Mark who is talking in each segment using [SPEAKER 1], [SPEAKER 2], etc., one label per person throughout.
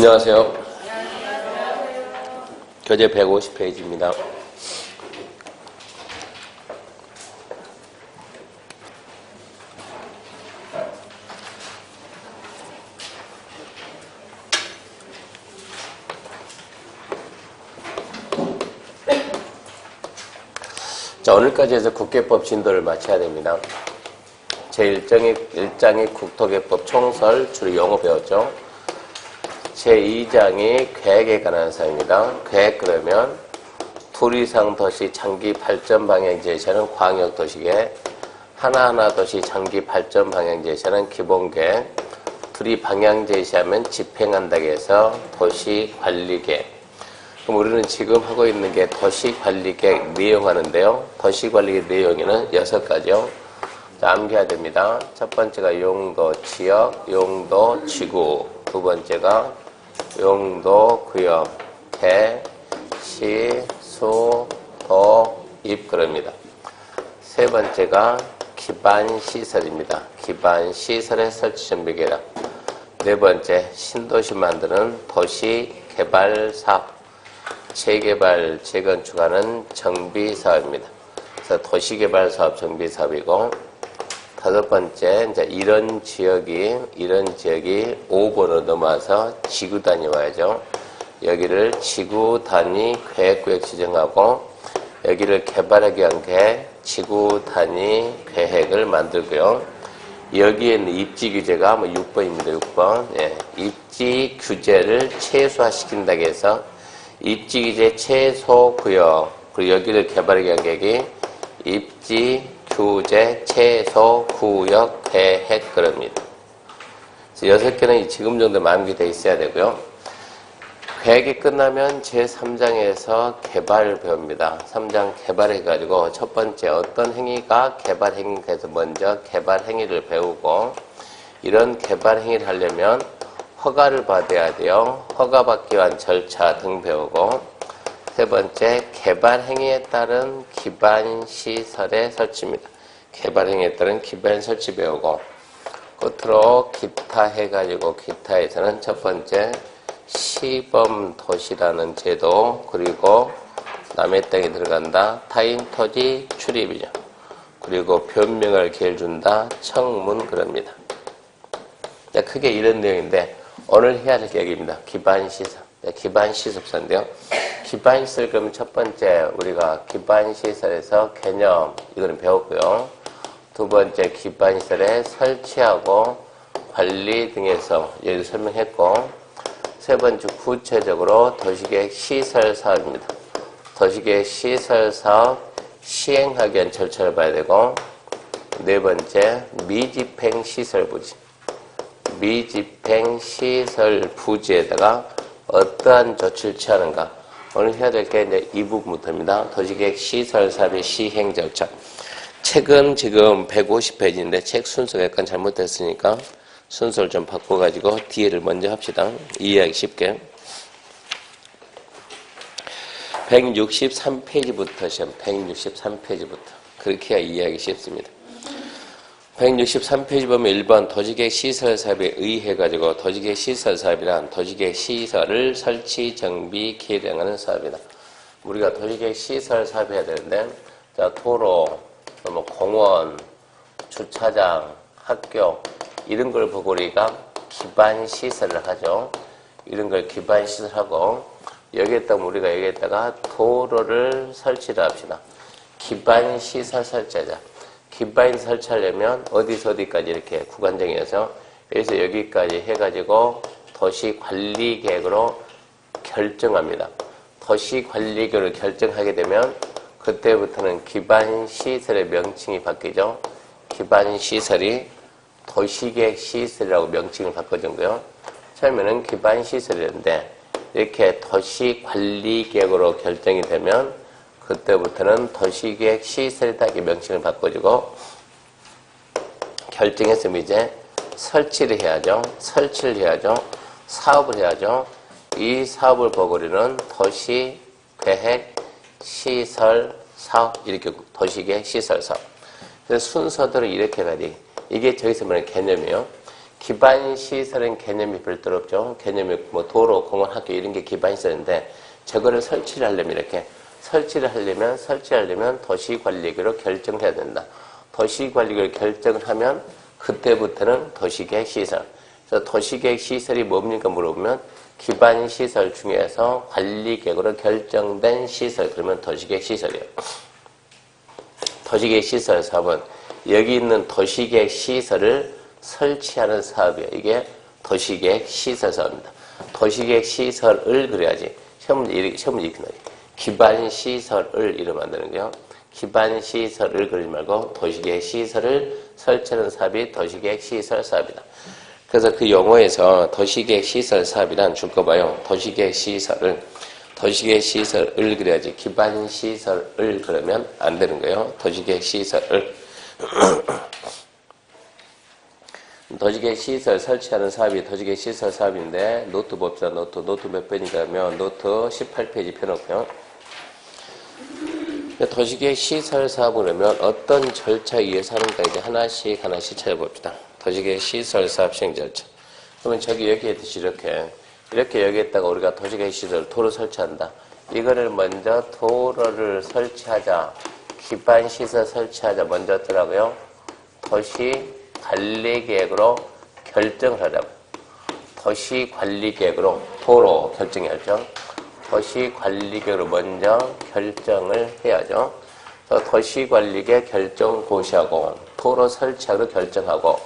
[SPEAKER 1] 안녕하세요. 교재 150페이지입니다. 자, 오늘까지 해서 국계법 진도를 마쳐야 됩니다. 제1장이 국토계법 총설, 주로 용어 배웠죠. 제2장이 계획에 관한 사항입니다. 계획 그러면 둘 이상 도시 장기 발전 방향 제시하는 광역도시계획, 하나하나 도시 장기 발전 방향 제시하는 기본계획, 둘이 방향 제시하면 집행한다고 해서 도시관리계획. 그럼 우리는 지금 하고 있는 게 도시관리계획 내용하는데요. 도시관리계획 내용에는 6가지요. 자, 암기해야 됩니다. 첫 번째가 용도, 지역, 용도, 지구. 두 번째가 용도, 구역, 대, 시, 수, 도, 입 그럽니다. 세 번째가 기반시설입니다. 기반시설의 설치 준비 계획. 네 번째, 신도시 만드는 도시개발사업. 재개발, 재건축하는 정비사업입니다. 그래서 도시개발사업, 정비사업이고, 다섯 번째, 이제 이런 지역이 5번으로 넘어와서 지구 단위 와야죠. 여기를 지구 단위 계획구역 지정하고, 여기를 개발하기 위한 계획, 지구 단위 계획을 만들고요. 여기에 있는 입지 규제가 6번입니다. 6번. 예, 입지 규제를 최소화시킨다고 해서, 입지 규제 최소 구역, 그리고 여기를 개발하기 위한 계획이 입지 규제 최소 구역 계획 그럽니다. 6개는 지금 정도 암기되어 있어야 되고요. 계획이 끝나면 제3장에서 개발을 배웁니다. 3장 개발해가지고 첫 번째 어떤 행위가 개발 행위인가 해서 먼저 개발 행위를 배우고, 이런 개발 행위를 하려면 허가를 받아야 돼요. 허가 받기 위한 절차 등 배우고, 세 번째, 개발 행위에 따른 기반 시설의 설치입니다. 개발 행위에 따른 기반 설치 배우고, 끝으로 기타 해가지고 기타에서는 첫 번째 시범 도시라는 제도, 그리고 남의 땅에 들어간다 타인 토지 출입이죠. 그리고 변명할 기회를 준다 청문 그럽니다. 크게 이런 내용인데 오늘 해야 할 계획입니다. 기반시설. 기반시설인데요. 기반시설 그러면 첫 번째 우리가 기반시설에서 개념 이거는 배웠고요. 두 번째 기반시설의 설치하고 관리 등에서 여기 설명했고, 세 번째 구체적으로 도시계획 시설사업입니다. 도시계획 시설사업 시행하기 위한 절차를 봐야 되고, 네 번째 미집행 시설부지. 미집행 시설 부지에다가 어떠한 조치를 취하는가. 오늘 해야 될 게 이제 이 부분부터입니다. 도시계획 시설 사업의 시행 절차. 책은 지금 150페이지인데 책 순서가 약간 잘못됐으니까 순서를 좀 바꿔가지고 뒤에를 먼저 합시다. 이해하기 쉽게. 163페이지부터 시험. 163페이지부터. 그렇게 해야 이해하기 쉽습니다. 163페이지 보면 1번 도시계획 시설 사업에 의해가지고 도시계획 시설 사업이란 도시계획 시설을 설치, 정비, 개량하는 사업이다. 우리가 도시계획 시설 사업 해야 되는데, 자, 도로, 공원, 주차장, 학교, 이런 걸 보고 우리가 기반 시설을 하죠. 이런 걸 기반 시설하고, 여기에다가 우리가 여기에다가 도로를 설치를 합시다. 기반 시설 설치하자. 기반 설치하려면 어디서 어디까지 이렇게 구간 정해서 여기서 여기까지 해가지고 도시관리계획으로 결정합니다. 도시관리계획을 결정하게 되면 그때부터는 기반시설의 명칭이 바뀌죠. 기반시설이 도시계획 시설이라고 명칭을 바꿔준고요. 처음에는 기반시설이었는데 이렇게 도시관리계획으로 결정이 되면 그때부터는 도시계획 시설이다 이렇게 명칭을 바꿔주고, 결정했으면 이제 설치를 해야죠. 설치를 해야죠. 사업을 해야죠. 이 사업을 보고 우리는 도시계획 시설 사업, 이렇게 도시계획 시설 사업. 그래서 순서대로 이렇게 가야 돼. 이게 저기서 말하는 개념이에요. 기반시설은 개념이 별도로 없죠. 개념이 뭐 도로, 공원, 학교 이런 게 기반시설인데 저거를 설치를 하려면 이렇게 설치를 하려면 도시관리계로 결정해야 된다. 도시관리계로 결정을 하면 그때부터는 도시계획시설. 그래서 도시계획시설이 뭡니까 물어보면 기반시설 중에서 관리계획으로 결정된 시설, 그러면 도시계획시설이에요. 도시계획시설 사업은 여기 있는 도시계획시설을 설치하는 사업이에요. 이게 도시계획시설 사업입니다. 도시계획시설을 그래야지. 시험 이렇게 나와요. 기반시설을 이름 만드는 거요. 기반시설을 그리지 말고 도시계획시설을 설치하는 사업이 도시계획시설 사업이다. 그래서 그 용어에서 도시계획시설 사업이란 줄 거 봐요. 도시계획시설을 그래야지. 기반시설을 그러면 안 되는 거예요. 도시계획시설을. 도시계획시설 설치하는 사업이 도시계획시설 사업인데 노트 봅시다. 노트 몇 페이지인가 하면 노트 18페이지 펴놓고요. 도시계획시설 사업을 그러면 어떤 절차에 의해서 하는가 이제 하나씩 찾아봅시다. 도시계획시설 사업 시행 절차. 그러면 저기 여기에 있듯이 이렇게 여기에다가 우리가 도시계획시설 도로 설치한다. 이거를 먼저 도로를 설치하자. 기반시설 설치하자. 먼저 어쩌라고요? 도시관리계획으로 결정을 하자고. 도시관리계획으로 도로 결정. 도시관리계획으로 먼저 결정을 해야죠. 도시관리계획 결정고시하고 도로 설치하기로 결정하고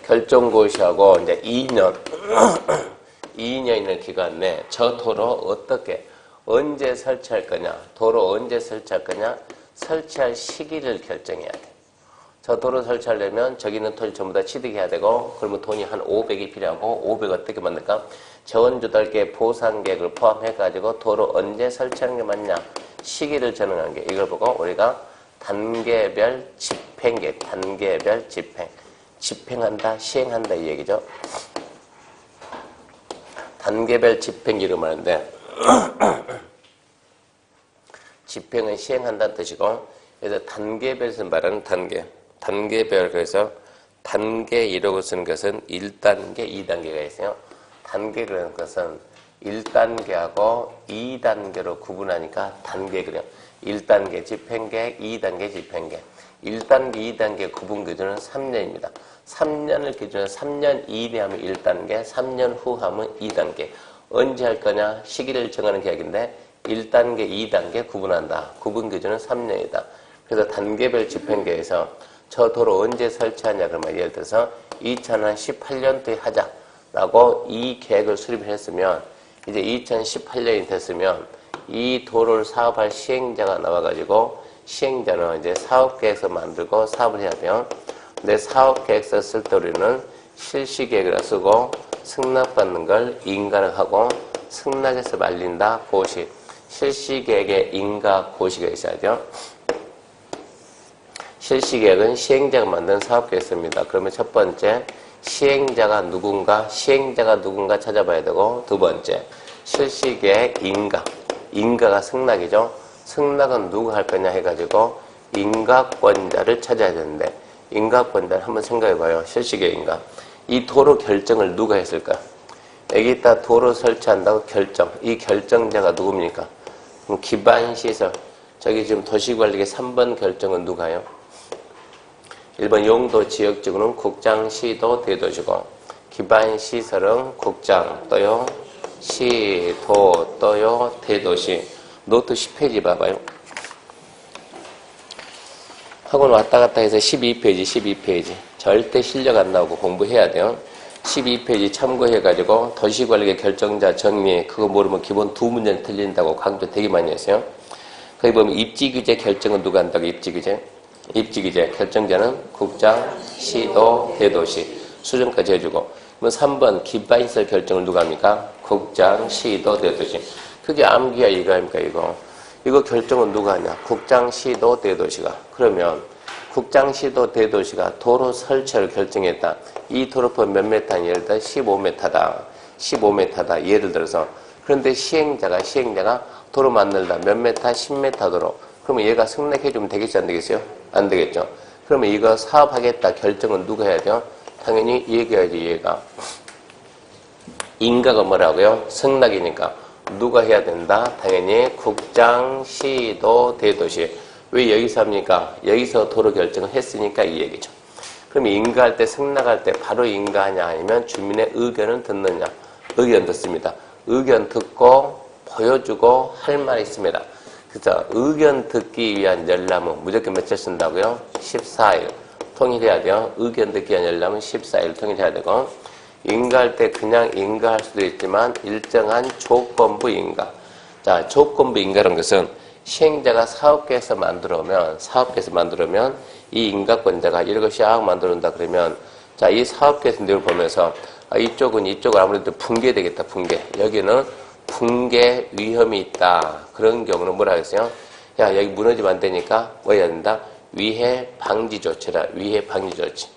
[SPEAKER 1] 결정고시하고 이제 2년의 기간 내에 저 도로 어떻게 언제 설치할 거냐, 도로 언제 설치할 거냐, 설치할 시기를 결정해야 돼. 저 도로 설치하려면 저기 있는 토지 전부 다 취득해야 되고, 그러면 돈이 한 500이 필요하고, 500 어떻게 만들까? 자원조달계 보상계획을 포함해가지고 도로 언제 설치하는 게 맞냐, 시기를 정하는 게 이걸 보고 우리가 단계별 집행계획, 단계별 집행한다, 시행한다 이 얘기죠. 단계별 집행 이름 하는데 집행은 시행한다는 뜻이고, 그래서 단계별에서 말하는 단계별, 그래서 단계 이라고 쓰는 것은 1단계, 2단계가 있어요. 단계라는 것은 1단계하고 2단계로 구분하니까 단계 그래요. 1단계 집행계획, 2단계 집행계획. 1단계, 2단계 구분 기준은 3년입니다. 3년을 기준으로 3년 이내 하면 1단계, 3년 후 하면 2단계. 언제 할 거냐? 시기를 정하는 계획인데 1단계, 2단계 구분한다. 구분 기준은 3년이다. 그래서 단계별 집행계획에서 저 도로 언제 설치하냐 그러면 예를 들어서 2018년도에 하자라고 이 계획을 수립을 했으면 이제 2018년이 됐으면 이 도로를 사업할 시행자가 나와가지고 시행자는 이제 사업계획서 만들고 사업을 해야 돼요. 근데 사업계획서 쓸 때 우리는 실시계획이라 쓰고 승낙받는 걸 인가를 하고 승낙해서 말린다 고시. 실시계획에 인가 고시가 있어야죠. 실시계획은 시행자가 만든 사업계획서입니다. 그러면 첫 번째 시행자가 누군가 찾아봐야 되고, 두 번째 실시계획 인가가 승낙이죠. 승낙은 누가 할 거냐 해가지고 인가권자를 찾아야 되는데 인가권자를 한번 생각해봐요. 실시계획 인가. 이 도로 결정을 누가 했을까? 여기다 도로 설치한다고 결정. 이 결정자가 누굽니까? 그럼 기반시설. 저기 지금 도시관리계 3번 결정은 누가요? 1번 용도 지역지구는 국장, 시도, 대도시고 기반시설은 국장 또요, 시, 도 또요, 대도시. 노트 10페이지 봐봐요. 학원 왔다 갔다 해서 12페이지. 절대 실력 안 나오고 공부해야 돼요. 12페이지 참고해가지고 도시관리계 결정자 정리, 그거 모르면 기본 2문제는 틀린다고 강조 되게 많이 했어요. 거기 보면 입지규제 결정은 누가 한다고 입지규제 결정자는 국장, 시도, 대도시. 수정까지 해주고. 그럼 3번 기반시설 결정을 누가 합니까? 국장, 시도, 대도시. 그게 암기야 이거 아닙니까 이거 결정은 누가 하냐? 국장, 시도, 대도시가. 그러면 국장, 시도, 대도시가 도로 설치를 결정했다. 이 도로법 몇 메타? 예를 들어 15m다. 15m다. 예를 들어서. 그런데 시행자가 도로 만들다. 몇 메타? 10m 도로. 그러면 얘가 승낙해주면 되겠지 안 되겠어요? 안 되겠죠. 그러면 이거 사업하겠다 결정은 누가 해야 돼요? 당연히 얘가 해야지, 얘가. 인가가 뭐라고요? 승낙이니까. 누가 해야 된다? 당연히 국장, 시도, 대도시. 왜 여기서 합니까? 여기서 도로 결정을 했으니까 이 얘기죠. 그럼 인가할 때, 승낙할 때 바로 인가하냐 아니면 주민의 의견을 듣느냐? 의견 듣습니다. 의견 듣고 보여주고 할 말이 있습니다. 그래서 의견 듣기 위한 열람은 무조건 며칠 쓴다고요? 14일. 통일해야 돼요. 의견 듣기 위한 열람은 14일 통일해야 되고, 인가할 때 그냥 인가할 수도 있지만 일정한 조건부 인가. 자, 조건부 인가라는 것은 시행자가 사업계획서 만들어오면 이 인가권자가 이런 쫙 만들어온다 그러면, 자, 이 사업계획서 내용을 보면서 이쪽은 아무래도 붕괴되겠다, 붕괴. 여기는 붕괴 위험이 있다. 그런 경우는 뭐라 하겠어요? 야, 여기 무너지면 안 되니까 뭐 해야 된다? 위해 방지 조치라. 위해 방지 조치.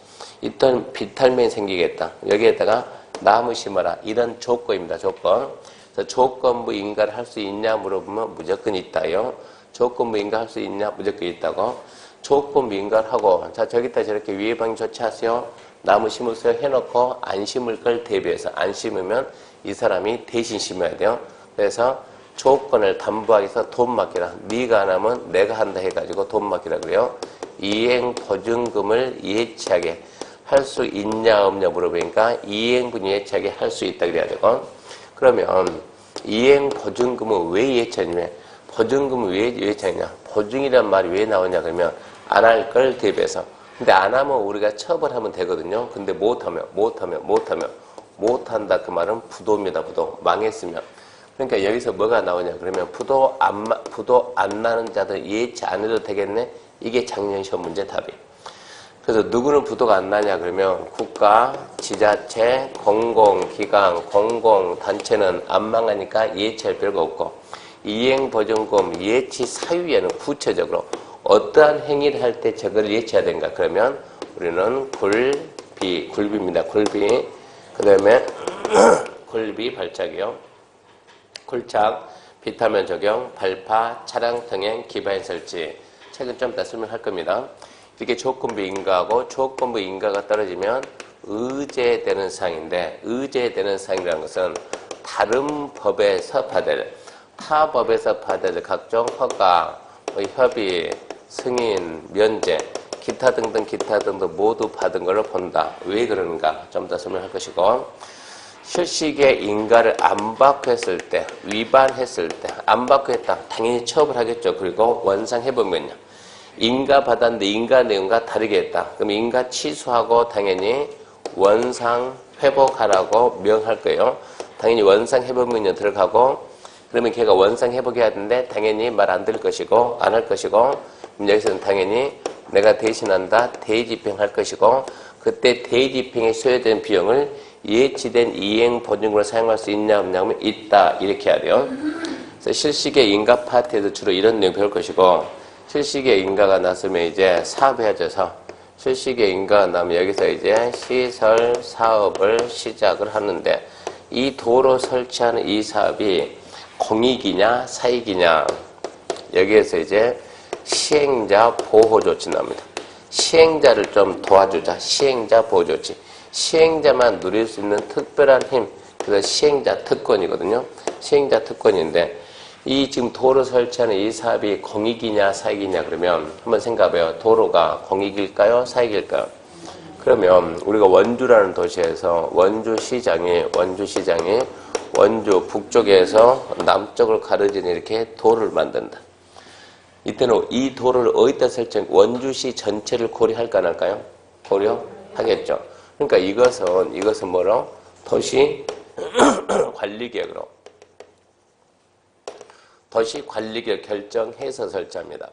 [SPEAKER 1] 일단 비탈면이 생기겠다. 여기에다가 나무 심어라. 이런 조건입니다. 조건. 그래서 조건부 인가를 할 수 있냐 물어보면 무조건 있다요. 조건부 인가 할 수 있냐? 무조건 있다고. 조건부 인가를 하고, 자, 저기다 저렇게 위해 방지 조치하세요. 나무 심으세요. 해놓고 안 심을 걸 대비해서 안 심으면 이 사람이 대신 심어야 돼요. 그래서 조건을 담보하기 위해서 돈 맡기라. 네가 안 하면 내가 한다 해가지고 돈 맡기라 그래요. 이행 보증금을 예치하게 할 수 있냐 없냐 물어보니까 이행분 예치하게 할 수 있다 그래야 되고, 그러면 이행 보증금은 왜 예치하냐면, 보증금은 왜 예치하냐, 보증이란 말이 왜 나오냐 그러면 안 할 걸 대비해서. 근데 안 하면 우리가 처벌하면 되거든요. 근데 못한다 그 말은 부도입니다. 부도. 망했으면. 그러니까 여기서 뭐가 나오냐 그러면 부도 안 나는 자들 예치 안 해도 되겠네. 이게 작년 시험 문제 답이. 그래서 누구는 부도가 안 나냐 그러면 국가, 지자체, 공공기관, 공공단체는 안 망하니까 예치할 필요가 없고, 이행보증금 예치 사유에는 구체적으로 어떠한 행위를 할 때 저거를 예치해야 되는가 그러면 우리는 굴비입니다. 굴비. 그 다음에 굴비 발작이요. 굴착, 비타면 적용, 발파, 차량 통행, 기반 설치. 책은 좀 이따 설명할 겁니다. 이렇게 조건부 인가하고 조건부 인가가 떨어지면 의제되는 사항인데, 의제되는 사항이라는 것은 다른 법에서 받을, 타 법에서 받을 각종 허가, 협의, 승인, 면제, 기타 등등 모두 받은 걸로 본다. 왜 그러는가? 좀 더 설명할 것이고, 실시계 인가를 안 받고 했을 때, 위반했을 때, 안 받고 했다. 당연히 처벌하겠죠. 그리고 원상해보면요. 인가 받았는데 인가 내용과 다르게 했다. 그럼 인가 취소하고 당연히 원상 회복하라고 명할 거예요. 당연히 원상 회복명령 들어가고, 그러면 걔가 원상 회복해야 되는데 당연히 말 안 들을 것이고 안 할 것이고, 그럼 여기서는 당연히 내가 대신한다. 대집행할 것이고, 그때 대집행에 소요된 비용을 예치된 이행보증금으로 사용할 수 있냐 없냐 하면 있다. 이렇게 해야 돼요. 그래서 실시계 인가 파트에서 주로 이런 내용 배울 것이고, 실시계 인가가 났으면 이제 사업해야져서, 실시계 인가가 나면 여기서 이제 시설 사업을 시작을 하는데, 이 도로 설치하는 이 사업이 공익이냐 사익이냐, 여기에서 이제 시행자 보호 조치 나옵니다. 시행자를 좀 도와주자. 시행자 보호 조치. 시행자만 누릴 수 있는 특별한 힘, 그래서 시행자 특권이거든요. 시행자 특권인데, 이 지금 도로 설치하는 이 사업이 공익이냐 사익이냐 그러면 한번 생각해봐요. 도로가 공익일까요 사익일까요? 그러면 우리가 원주라는 도시에서 원주시장이 원주 북쪽에서 남쪽을 가르지는 이렇게 도로를 만든다. 이때는 이 도로를 어디다 설정, 원주시 전체를 고려할까 안 할까요? 고려하겠죠. 그러니까 이것은 뭐로? 도시 관리계획으로. 도시관리계획 결정해서 설치합니다.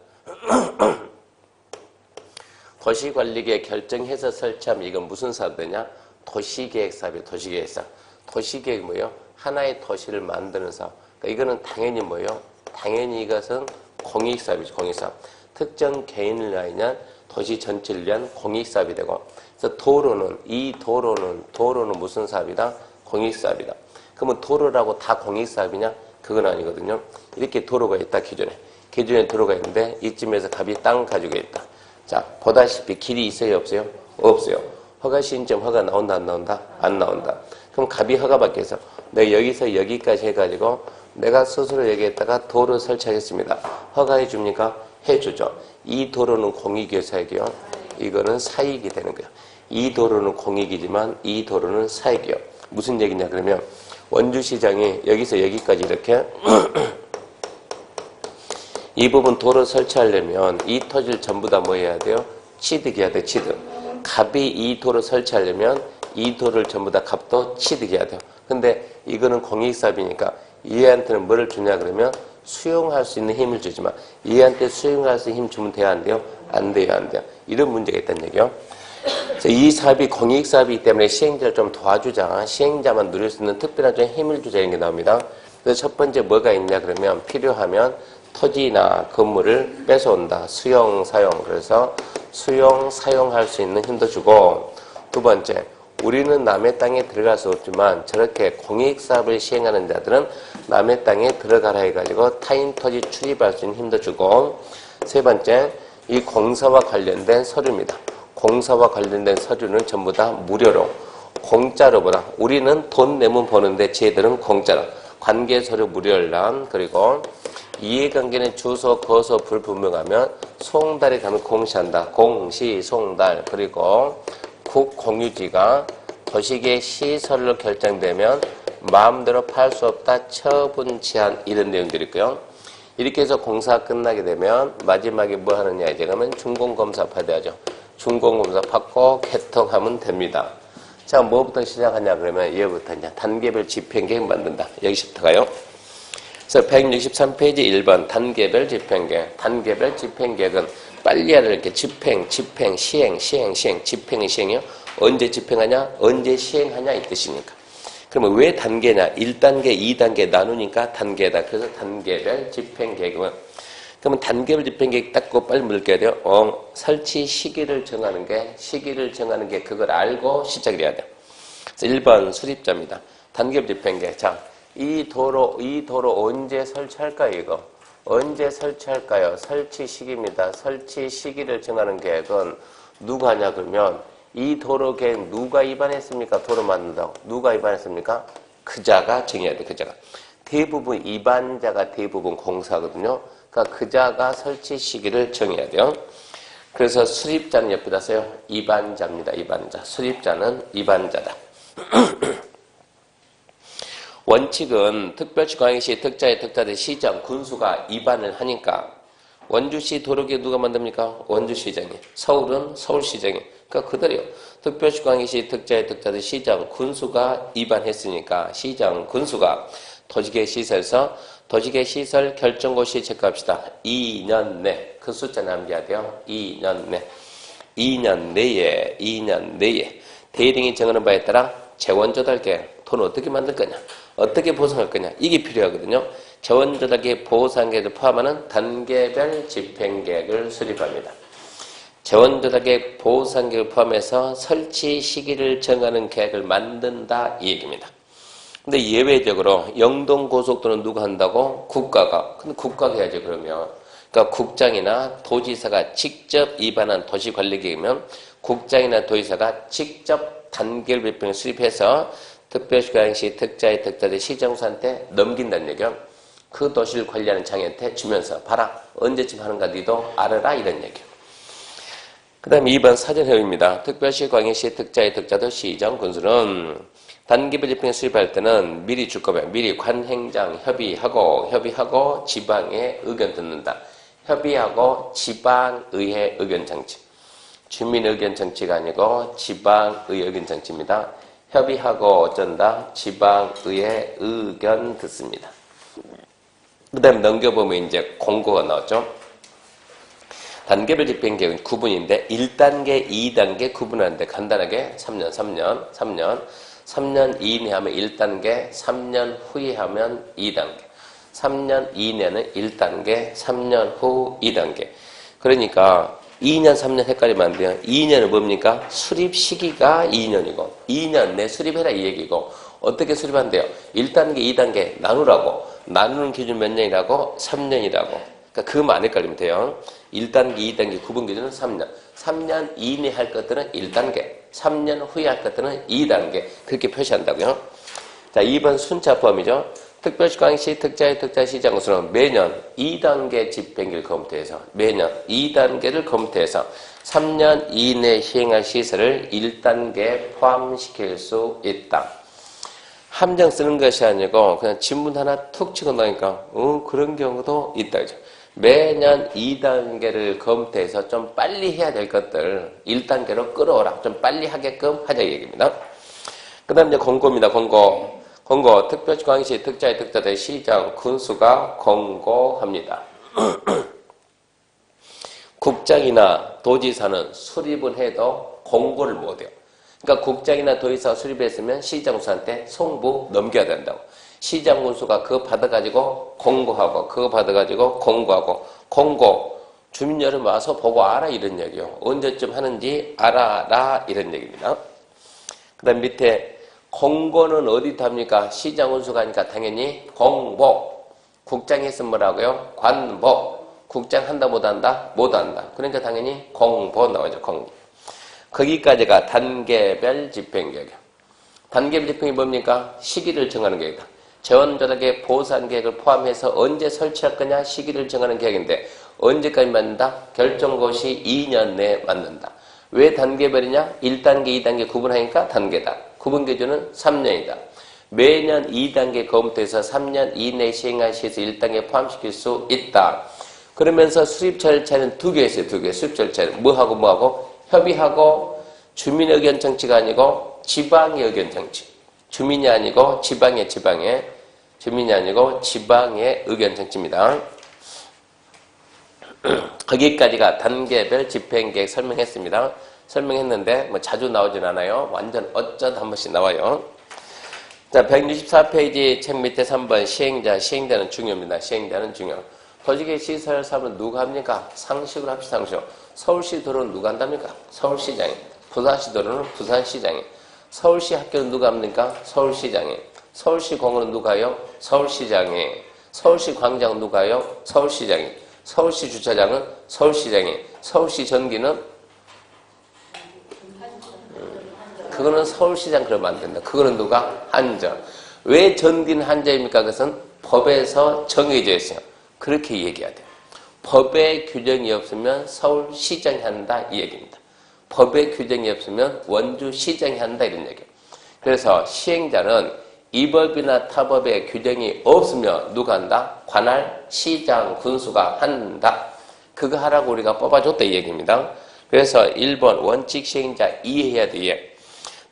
[SPEAKER 1] 도시관리계획 결정해서 설치하면 이건 무슨 사업이냐? 도시계획 사업이에요. 도시계획 사업. 도시계획이 뭐예요? 하나의 도시를 만드는 사업. 그러니까 이거는 당연히 뭐예요? 당연히 이것은 공익사업이죠. 공익사업. 특정 개인을 위한 도시 전체를 위한 공익사업이 되고, 그래서 도로는 무슨 사업이다? 공익사업이다. 그러면 도로라고 다 공익사업이냐? 그건 아니거든요. 이렇게 도로가 있다, 기존에 도로가 있는데 이쯤에서 갑이 땅 가지고 있다. 자, 보다시피 길이 있어요, 없어요? 없어요. 허가 시행점 허가 나온다, 안 나온다? 안 나온다. 그럼 갑이 허가 받겠어. 내가 여기서 여기까지 해가지고 내가 스스로 여기에다가 도로 설치하겠습니다. 허가해 줍니까? 해주죠. 이 도로는 공익이요, 사익이요? 이거는 사익이 되는 거예요. 이 도로는 공익이지만 이 도로는 사익이요. 무슨 얘기냐 그러면 원주시장이 여기서 여기까지 이렇게 이 부분 도로 설치하려면 이 토지를 전부 다 뭐 해야 돼요? 취득해야 돼, 취득. 갑이 이 도로 설치하려면 이 도를 전부 다 갑도 취득해야 돼요. 근데 이거는 공익사업이니까 얘한테는 뭐를 주냐 그러면 수용할 수 있는 힘을 주지만 얘한테 수용할 수 있는 힘 주면 돼요, 안 돼요? 안 돼요, 안 돼요. 이런 문제가 있다는 얘기요. 이 사업이 공익사업이기 때문에 시행자를 좀 도와주자. 시행자만 누릴 수 있는 특별한 좀 힘을 주자 이런 게 나옵니다. 그래서 첫 번째 뭐가 있냐 그러면 필요하면 토지나 건물을 뺏어온다. 수용, 사용. 그래서 수용, 사용할 수 있는 힘도 주고 두 번째 우리는 남의 땅에 들어갈 수 없지만 저렇게 공익사업을 시행하는 자들은 남의 땅에 들어가라 해가지고 타인 토지 출입할 수 있는 힘도 주고 세 번째 이 공사와 관련된 서류입니다. 공사와 관련된 서류는 전부 다 무료로 공짜로 보다 우리는 돈 내면 보는데 쟤들은 공짜로 관계서류 무료열람 그리고 이해관계는 주소, 거소 불분명하면 송달에 가면 공시한다. 공시, 송달 그리고 국공유지가 도시계 시설로 결정되면 마음대로 팔 수 없다. 처분 제한 이런 내용들이 있고요. 이렇게 해서 공사가 끝나게 되면 마지막에 뭐 하느냐 이제 그러면 준공검사 받아야죠. 준공검사 받고 개통하면 됩니다. 자, 뭐부터 시작하냐 그러면 얘부터 이제 단계별 집행계획 만든다. 여기서부터 가요. 그래서 163페이지 1번 단계별 집행계획. 단계별 집행계획은 빨리 하를 이렇게 집행, 시행, 집행의 시행이요. 언제 집행하냐, 언제 시행하냐 이 뜻이니까. 그러면 왜 단계냐? 1단계, 2단계 나누니까 단계다. 그래서 단계별 집행계획은 그러면 단계별 집행계획 닦고 빨리 물게야 돼요. 설치 시기를 정하는 게 그걸 알고 시작을 해야 돼요. 그래서 1번 수립자입니다. 단계별 집행계획. 자, 이 도로 언제 설치할까요, 이거? 언제 설치할까요? 설치 시기입니다. 설치 시기를 정하는 계획은 누가 하냐, 그러면 이 도로 계획 누가 위반했습니까? 도로 만든다고. 누가 위반했습니까? 그자가 정해야 돼, 그자가. 대부분 위반자가 대부분 공사거든요. 그러니까 그자가 설치 시기를 정해야 돼요. 그래서 수립자는 옆에다 써요. 위반자입니다. 위반자. 수립자는 위반자다. 원칙은 특별시, 광역시, 특자의 특자대, 시장, 군수가 위반을 하니까 원주시 도로계획 누가 만듭니까? 원주시장이. 서울은 서울시장이. 그러니까 그대로요. 특별시, 광역시, 특자의 특자대, 시장, 군수가 위반했으니까 시장, 군수가 도시계획 시설에서 도시계획 시설 결정고시 체크합시다. 2년 내. 그 숫자 남겨야 돼요. 2년 내. 2년 내에 대리인이 정하는 바에 따라 재원조달계획, 돈 어떻게 만들 거냐, 어떻게 보상할 거냐, 이게 필요하거든요. 재원조달계획 보상계획을 포함하는 단계별 집행계획을 수립합니다. 재원조달계획 보상계획을 포함해서 설치 시기를 정하는 계획을 만든다 이 얘기입니다. 근데 예외적으로 영동고속도로는 누가 한다고? 국가가. 근데 국가가 해야죠, 그러면. 그러니까 국장이나 도지사가 직접 위반한 도시관리계획이면 국장이나 도지사가 직접 단계별 집행을 수립해서 특별시, 광역시, 특자의 특자대, 시정수한테 넘긴다는 얘기요. 그 도시를 관리하는 장애한테 주면서 봐라. 언제쯤 하는가 니도 알아라 이런 얘기요. 그 다음에 2번 사전협의입니다. 특별시, 광역시, 특자의 특자도, 시정, 군수는 단계별 집행에 수립할 때는 미리 줄 거면 미리 관행장 협의하고 지방의 의견 듣는다. 협의하고 지방의회 의견 장치. 주민 의견 장치가 아니고 지방의 의견 장치입니다. 협의하고 어쩐다? 지방의회 의견 듣습니다. 그 다음에 넘겨보면 이제 공고가 나왔죠. 단계별 집행계획은 9분인데 1단계, 2단계 구분하는데 간단하게 3년 이내 하면 1단계, 3년 후에 하면 2단계. 3년 이내는 1단계, 3년 후 2단계. 그러니까 2년, 3년 헷갈리면 안 돼요. 2년은 뭡니까? 수립 시기가 2년이고 2년 내 수립해라 이 얘기고 어떻게 수립한대요? 1단계, 2단계 나누라고. 나누는 기준 몇 년이라고? 3년이라고. 그러니까 그만 헷갈리면 돼요. 1단계, 2단계 구분 기준은 3년. 3년 이내 할 것들은 1단계, 3년 후에 할 것들은 2단계. 그렇게 표시한다고요. 자, 2번 순차 포함이죠. 특별시 광역시 특자의 특자시 장소는 매년 2단계 집행기를 검토해서 매년 2단계를 검토해서 3년 이내 시행할 시설을 1단계에 포함시킬 수 있다. 함정 쓰는 것이 아니고 그냥 지문 하나 툭 치고 나니까 그런 경우도 있다. 그죠? 매년 2단계를 검토해서 좀 빨리 해야 될 것들 1단계로 끌어오라. 좀 빨리 하게끔 하자 이 얘기입니다. 그 다음 이제 공고입니다. 공고, 특별시 광역시 특자의 특자대 시장 군수가 공고합니다. 국장이나 도지사는 수립을 해도 공고를 못해요. 그러니까 국장이나 도지사가 수립했으면 시장군수한테 송부 넘겨야 된다고. 시장군수가 그거 받아가지고 공고하고 그거 받아가지고 공고하고 공고 주민 여러분 와서 보고 알아 이런 얘기요. 언제쯤 하는지 알아라 이런 얘기입니다. 그 다음 밑에 공고는 어디다 합니까? 시장군수가 하니까 당연히 공보. 국장이 했으면 뭐라고요? 관보. 국장 한다 못한다? 못한다. 그러니까 당연히 공보 나오죠. 공보. 거기까지가 단계별 집행계획. 단계별 집행이 뭡니까? 시기를 정하는 계획이다. 재원조달계 보상 계획을 포함해서 언제 설치할 거냐? 시기를 정하는 계획인데 언제까지 맞는다? 결정고시 2년 내에 맞는다. 왜 단계별이냐? 1단계, 2단계 구분하니까 단계다. 구분 기준은 3년이다. 매년 2단계 검토해서 3년 이내에 시행할 시에서 1단계 포함시킬 수 있다. 그러면서 수립 절차는 두 개 있어요. 두 개. 수립 절차는 뭐하고 협의하고 주민 의견 정치가 아니고 지방의 의견 정치. 주민이 아니고 지방의 주민이 아니고 지방의 의견 정치입니다. 거기까지가 단계별 집행계획 설명했습니다. 설명했는데 뭐 자주 나오진 않아요. 완전 어쩌다 한 번씩 나와요. 자, 164페이지 책 밑에 3번 시행자는 중요합니다. 시행자는 중요. 도시계획 시설 사업은 누가 합니까? 상식으로 합시다. 상식. 서울시 도로는 누가 한답니까? 서울시장이. 부산시 도로는 부산시장이. 서울시 학교는 누가 합니까? 서울시장이. 서울시 공원은 누가요? 서울시장이. 서울시 광장은 누가요? 서울시장이. 서울시 주차장은 서울시장이. 서울시 전기는 그거는 서울시장 그러면 안 된다. 그거는 누가? 한전. 왜 전기는 한전입니까? 그것은 법에서 정해져 있어요. 그렇게 얘기해야 돼요. 법의 규정이 없으면 서울시장이 한다 이 얘기입니다. 법의 규정이 없으면 원주시장이 한다 이런 얘기예요. 그래서 시행자는 이 법이나 타 법의 규정이 없으면 누가 한다? 관할 시장 군수가 한다. 그거 하라고 우리가 뽑아줬다 이 얘기입니다. 그래서 1번 원칙 시행자 이해해야 돼. 이해.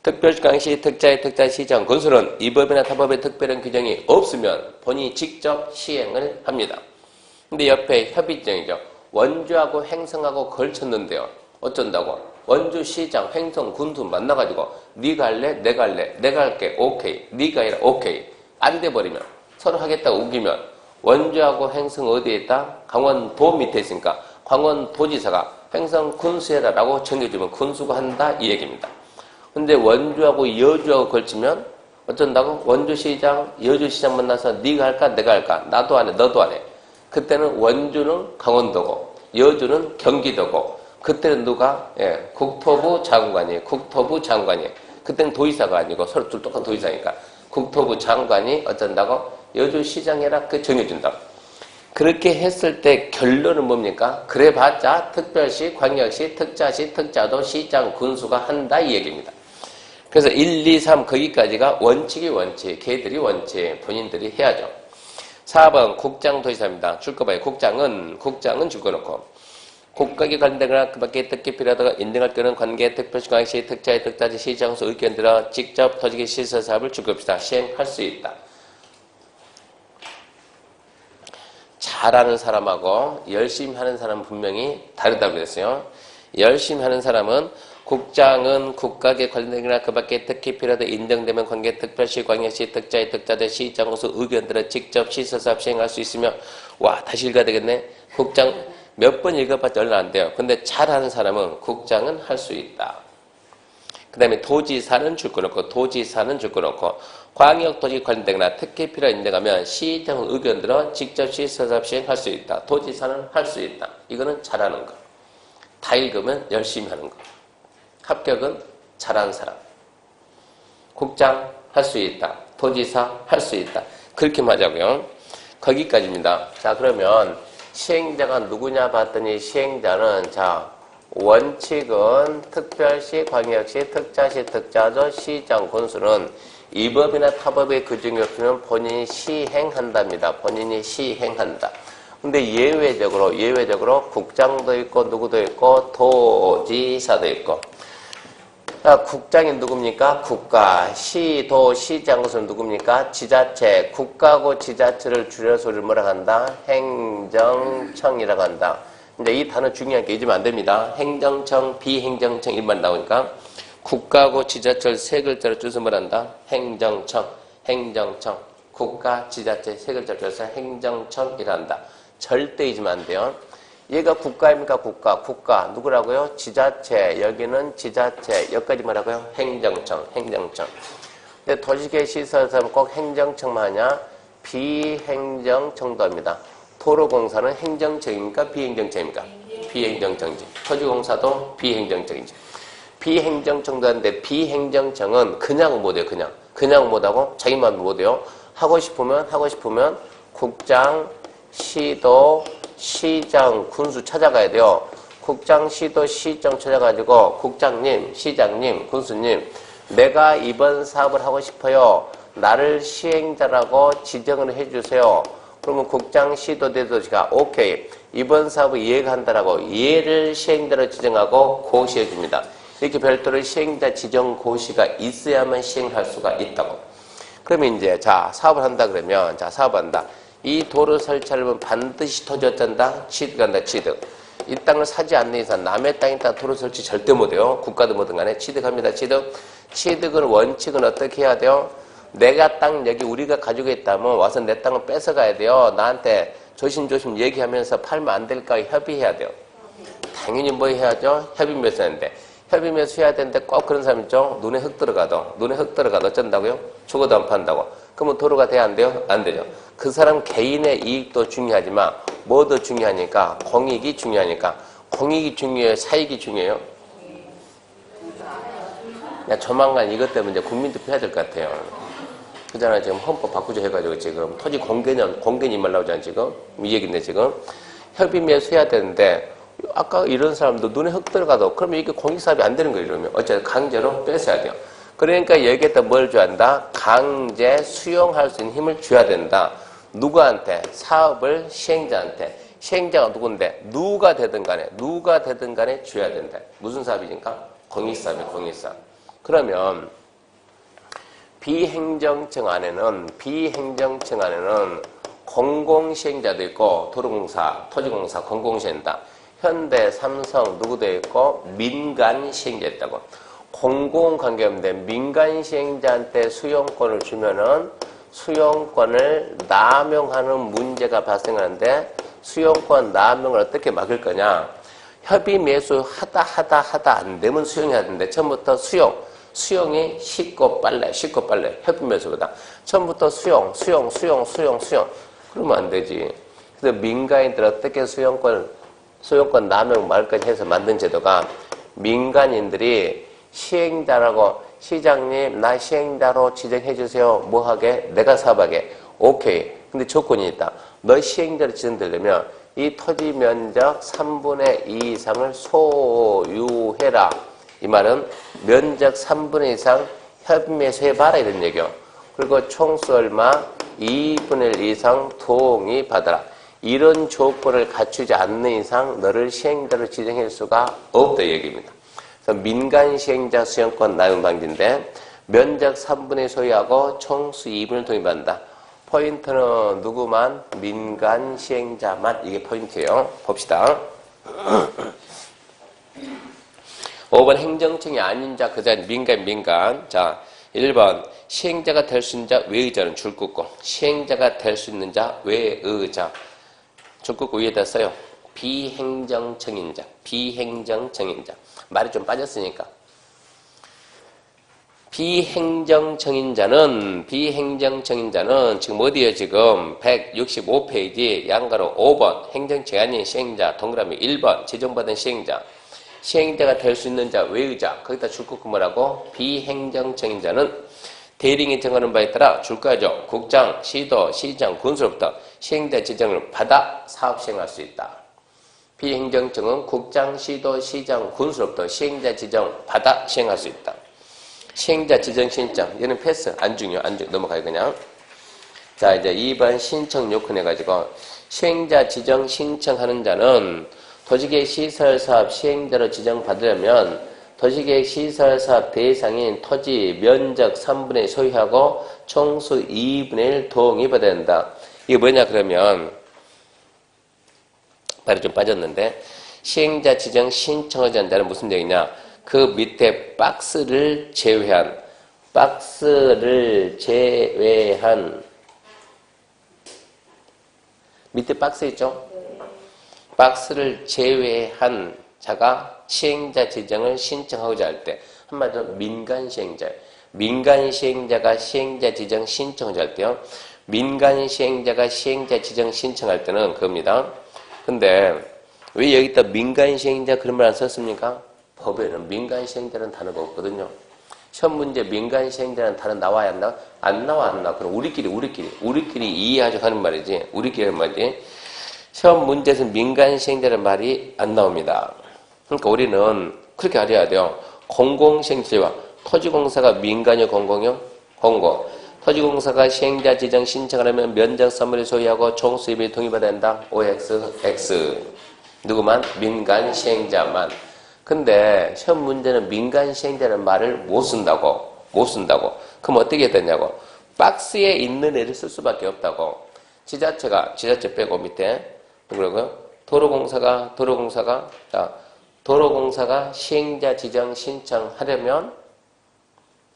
[SPEAKER 1] 특별시 광역시 특자의 특자 시장 군수는 이 법이나 타 법의 특별한 규정이 없으면 본인이 직접 시행을 합니다. 근데 옆에 협의정이죠. 원주하고 횡성하고 걸쳤는데요. 어쩐다고? 원주시장, 횡성, 군수 만나가지고 네가 할래? 내가 할래? 내가 할게. 오케이. 네가 해라. 오케이. 안 돼버리면 서로 하겠다고 우기면 원주하고 횡성 어디에 있다? 강원도 밑에 있으니까 강원도지사가 횡성 군수해라라고 정해주면 군수가 한다 이 얘기입니다. 근데 원주하고 여주하고 걸치면 어쩐다고? 원주시장, 여주시장 만나서 네가 할까? 내가 할까? 나도 안 해. 너도 안 해. 그때는 원주는 강원도고 여주는 경기도고 그때는 누가? 국토부 장관이에요. 국토부 장관이에요. 그때는 도의사가 아니고 서로 둘 똑같은 도의사니까 국토부 장관이 어쩐다고? 여주시장 해라. 그 정해준다. 그렇게 했을 때 결론은 뭡니까? 그래봤자 특별시, 광역시, 특자시, 특자도 시장, 군수가 한다 이 얘기입니다. 그래서 1, 2, 3 거기까지가 원칙이 원칙, 걔들이 원칙, 본인들이 해야죠. 4번 국장 도지사입니다. 줄 거 봐요. 국장은 줄 거 놓고 국가에 관련되거나 그 밖에 특히 필요하다가 인정할 때는 관계 특별시 광역시 특자의 특자지 시장에서 의견 들어 직접 도지계 시설 사업을 줄 겁니다. 시행할 수 있다. 잘하는 사람하고 열심히 하는 사람은 분명히 다르다고 그랬어요. 열심히 하는 사람은 국장은 국가에 관련되거나 그 밖에 특히 필요하다 인정되면 관계 특별시 광역시 특자의 특자대 시장으로서 의견들을 직접 시설사업 시행할 수 있으며 와 다시 읽어야 되겠네. 국장 몇 번 읽어봤자 얼마 안 돼요. 근데 잘하는 사람은 국장은 할 수 있다. 그 다음에 도지사는 줄 거 놓고 광역도시 관리되거나 특히 필요한 인정하면 시정 의견들은 직접 시설사업 시행할 수 있다. 도지사는 할 수 있다. 이거는 잘하는 거. 다 읽으면 열심히 하는 거. 합격은 잘하는 사람. 국장 할 수 있다. 도지사 할 수 있다. 그렇게 하자고요. 거기까지입니다. 자, 그러면 시행자가 누구냐 봤더니 시행자는 자 원칙은 특별시, 광역시, 특자시, 특자조, 시장, 군수는 이 법이나 타법의 규정이 없으면 본인이 시행한답니다. 본인이 시행한다. 근데 예외적으로 국장도 있고 누구도 있고 도지사도 있고. 자, 국장이 누굽니까? 국가. 시도, 시장, 군수는 누굽니까? 지자체. 국가고 지자체를 줄여서 우리를 뭐라고 한다? 행정청이라고 한다. 이제 이 단어 중요한 게 잊으면 안 됩니다. 행정청, 비행정청 일만 나오니까 국가고 지자체를 세 글자로 줄여서 뭐란다? 행정청, 행정청, 국가, 지자체 세 글자로 줄여서 행정청이란다. 절대 잊으면 안 돼요. 얘가 국가입니까? 국가 누구라고요? 지자체. 여기는 지자체. 여기까지 뭐라고요? 행정청, 행정청. 근데 도시계획 시설에서는 꼭 행정청만 하냐? 비행정청도 합니다. 도로공사는 행정청입니까? 비행정청입니까? 비행정청이지. 토지공사도 비행정청이지. 비행정청도 하는데 비행정청은 그냥 못해요. 그냥 못하고 자기 마음대로 못해요. 하고 싶으면 국장, 시도, 시장, 군수 찾아가야 돼요. 국장, 시도, 시장 찾아가지고 국장님, 시장님, 군수님 내가 이번 사업을 하고 싶어요. 나를 시행자라고 지정을 해주세요. 그러면 국장, 시도, 대도시가 오케이. 이번 사업을 이해가 한다라고 얘를 시행자로 지정하고 고시해 줍니다. 이렇게 별도로 시행자 지정 고시가 있어야만 시행할 수가 있다고. 그러면 이제 자 사업을 한다 그러면 자 사업한다. 이 도로 설치하려면 반드시 토지 어쩐다? 취득한다. 취득. 이 땅을 사지 않는 이상 남의 땅에다 도로 설치 절대 못해요. 국가도 뭐든 간에 취득합니다. 취득. 취득은 원칙은 어떻게 해야 돼요? 내가 땅 여기 우리가 가지고 있다면 와서 내 땅을 뺏어가야 돼요. 나한테 조심조심 얘기하면서 팔면 안 될까 협의해야 돼요. 당연히 뭐 해야죠? 협의 매수하는데. 협의 매수해야 되는데 꼭 그런 사람 있죠? 눈에 흙 들어가도 어쩐다고요? 죽어도 안 판다고. 그러면 도로가 돼야 안 돼요? 안 되죠. 그 사람 개인의 이익도 중요하지만 뭐 더 중요하니까? 공익이 중요하니까. 공익이 중요해요? 사익이 중요해요? 야, 조만간 이것 때문에 이제 국민투표 해야 될 것 같아요. 그잖아요. 지금 헌법 바꾸자 해가지고 지금 토지 공개념 말 나오잖아요. 지금 이 얘기인데 지금 협의 매수해야 되는데 아까 이런 사람도 눈에 흙 들어가도 그러면 이게 공익사업이 안 되는 거예요. 이러면 어쨌든 강제로 뺏어야 돼요. 그러니까 여기에다 뭘 줘야 한다? 강제 수용할 수 있는 힘을 줘야 된다. 누구한테? 사업을 시행자한테. 시행자가 누군데? 누가 되든 간에 줘야 된다. 무슨 사업이니까? 공익사업이에요. 공익사업. 그러면 비행정청 안에는 공공시행자도 있고 도로공사, 토지공사, 공공시행자, 현대, 삼성 누구도 있고 민간시행자 있다고. 공공관계없는데 민간시행자한테 수용권을 주면은 수용권을 남용하는 문제가 발생하는데 수용권 남용을 어떻게 막을 거냐? 협의 매수 하다 안 되면 수용해야 되는데 처음부터 수용이 쉽고 빨래. 협의 매수보다. 처음부터 수용. 그러면 안 되지. 그래서 민간인들 어떻게 수용권 남용 말까지 해서 만든 제도가 민간인들이 시행자라고 시장님 나 시행자로 지정해 주세요. 뭐 하게? 내가 사업하게. 오케이. 근데 조건이 있다. 너 시행자로 지정되려면 이 토지 면적 3분의 2 이상을 소유해라. 이 말은 면적 3분의 2 이상 협의매수해봐라 이런 얘기요. 그리고 총수 얼마? 2분의 1 이상 동의받아라. 이런 조건을 갖추지 않는 이상 너를 시행자로 지정할 수가 없다 이 얘기입니다. 그래서 민간 시행자 수용권 남용 방지인데 면적 3분의 2 소유하고 총수 2분을 동의받는다. 포인트는 누구만? 민간 시행자만. 이게 포인트예요. 봅시다. 5번 행정청이 아닌 자, 그 자리 민간. 자, 1번 시행자가 될 수 있는 자, 외의자는 줄 긋고 시행자가 될 수 있는 자, 외의자. 줄 긋고 위에다 써요. 비행정청인 자. 말이 좀 빠졌으니까. 비행정청인자는 지금 어디에요? 지금 165페이지 양가로 5번 행정처 아닌 시행자 동그라미 1번 지정받은 시행자가 될 수 있는 자 외의자 거기다 줄 거 뭐라고? 비행정청인자는 대리인이 정하는 바에 따라 줄 거죠. 국장, 시도, 시장, 군수로부터 시행자 지정을 받아 사업 시행할 수 있다. 비행정청은 국장, 시도, 시장, 군수로부터 시행자 지정 받아 시행할 수 있다. 시행자 지정 신청 얘는 패스 안 중요 넘어가요 그냥. 자 이제 2번 신청 요건 해가지고 시행자 지정 신청하는 자는 도시계획 시설사업 시행자로 지정받으려면 도시계획 시설사업 대상인 토지 면적 3분의 1 소유하고 총수 2분의 1 동의받아야 된다. 이게 뭐냐 그러면 발이 좀 빠졌는데 시행자 지정 신청하지 않는 자는 무슨 얘기냐 그 밑에 박스를 제외한 밑에 박스 있죠? 박스를 제외한 자가 시행자 지정을 신청하고자 할 때 한마디로 민간 시행자가 시행자 지정 신청하고자 할 때요. 민간 시행자가 시행자 지정 신청할 때는 그겁니다. 근데 왜 여기다 민간 시행자 그런 말 안 썼습니까? 법에는 민간 시행자라는 단어가 없거든요. 시험 문제 민간 시행자라는 단어 나와야 안 나와? 안 나와. 그럼 우리끼리 이해하자고 하는 말이지. 우리끼리 하는 말이지. 시험 문제에서 민간 시행자라는 말이 안 나옵니다. 그러니까 우리는 그렇게 알아야 돼요. 공공시행자와 토지공사가 민간이요 공공이요? 공공. 토지공사가 시행자 지정 신청을 하면 면적 3분의 1 소유하고 총수입이 동의받아야 한다. OX. 누구만? 민간 시행자만. 근데 시험 문제는 민간 시행자라는 말을 못 쓴다고. 그럼 어떻게 해야 되냐고. 박스에 있는 애를 쓸 수밖에 없다고. 지자체 빼고 밑에 그러고요. 도로공사가 시행자 지정 신청하려면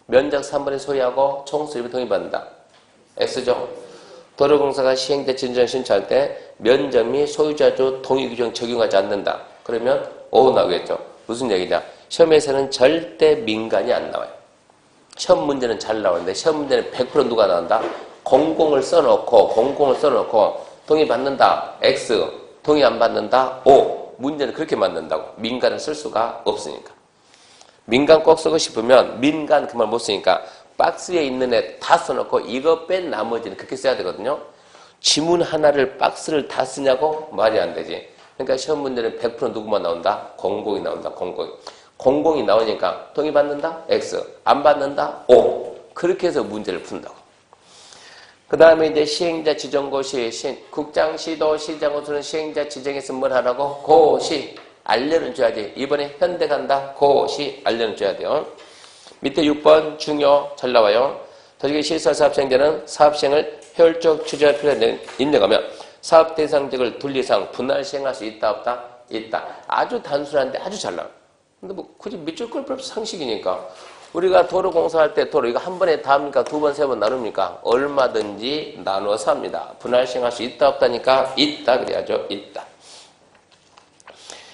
[SPEAKER 1] 면적 3분의 1 소유하고 총수입을 동의받는다. X죠. 도로공사가 시행자 지정 신청할 때 면적 및 소유자주 동의 규정 적용하지 않는다. 그러면 O 나오겠죠. 무슨 얘기냐? 시험에서는 절대 민간이 안 나와요. 시험 문제는 잘 나오는데 시험 문제는 100% 누가 나온다? 공공을 써놓고 동의받는다. X. 동의 안 받는다. O. 문제는 그렇게 만든다고. 민간을 쓸 수가 없으니까. 민간 꼭 쓰고 싶으면 민간 그 말 못 쓰니까 박스에 있는 애 다 써놓고 이거 뺀 나머지는 그렇게 써야 되거든요. 지문 하나를 박스를 다 쓰냐고? 말이 안 되지. 그러니까 시험 문제는 100% 누구만 나온다? 공공이 나온다. 공공이 나오니까 동의받는다? X. 안 받는다? O. 그렇게 해서 문제를 푼다고. 그 다음에 이제 시행자 지정고시, 국장, 시도, 시장, 호수는 시행자 지정에서 뭘 하라고? 고시. 알려는 줘야지. 이번에 현대 간다. 고시. 알려는 줘야 돼요. 밑에 6번 중요 잘 나와요. 도시계획 시설 사업 시행자는 사업 시행을 효율적 추진할 필요가 있는가면 사업 대상 지역을 둘리상 분할 시행할 수 있다 없다? 있다. 아주 단순한데 아주 잘 나와요. 근데 뭐 굳이 밑줄 걸 필요 없어. 상식이니까. 우리가 도로 공사할 때 도로 이거 한 번에 다 합니까? 두 번, 세 번 나눕니까? 얼마든지 나눠서 합니다. 분할 시행할 수 있다 없다니까? 있다 그래야죠. 있다.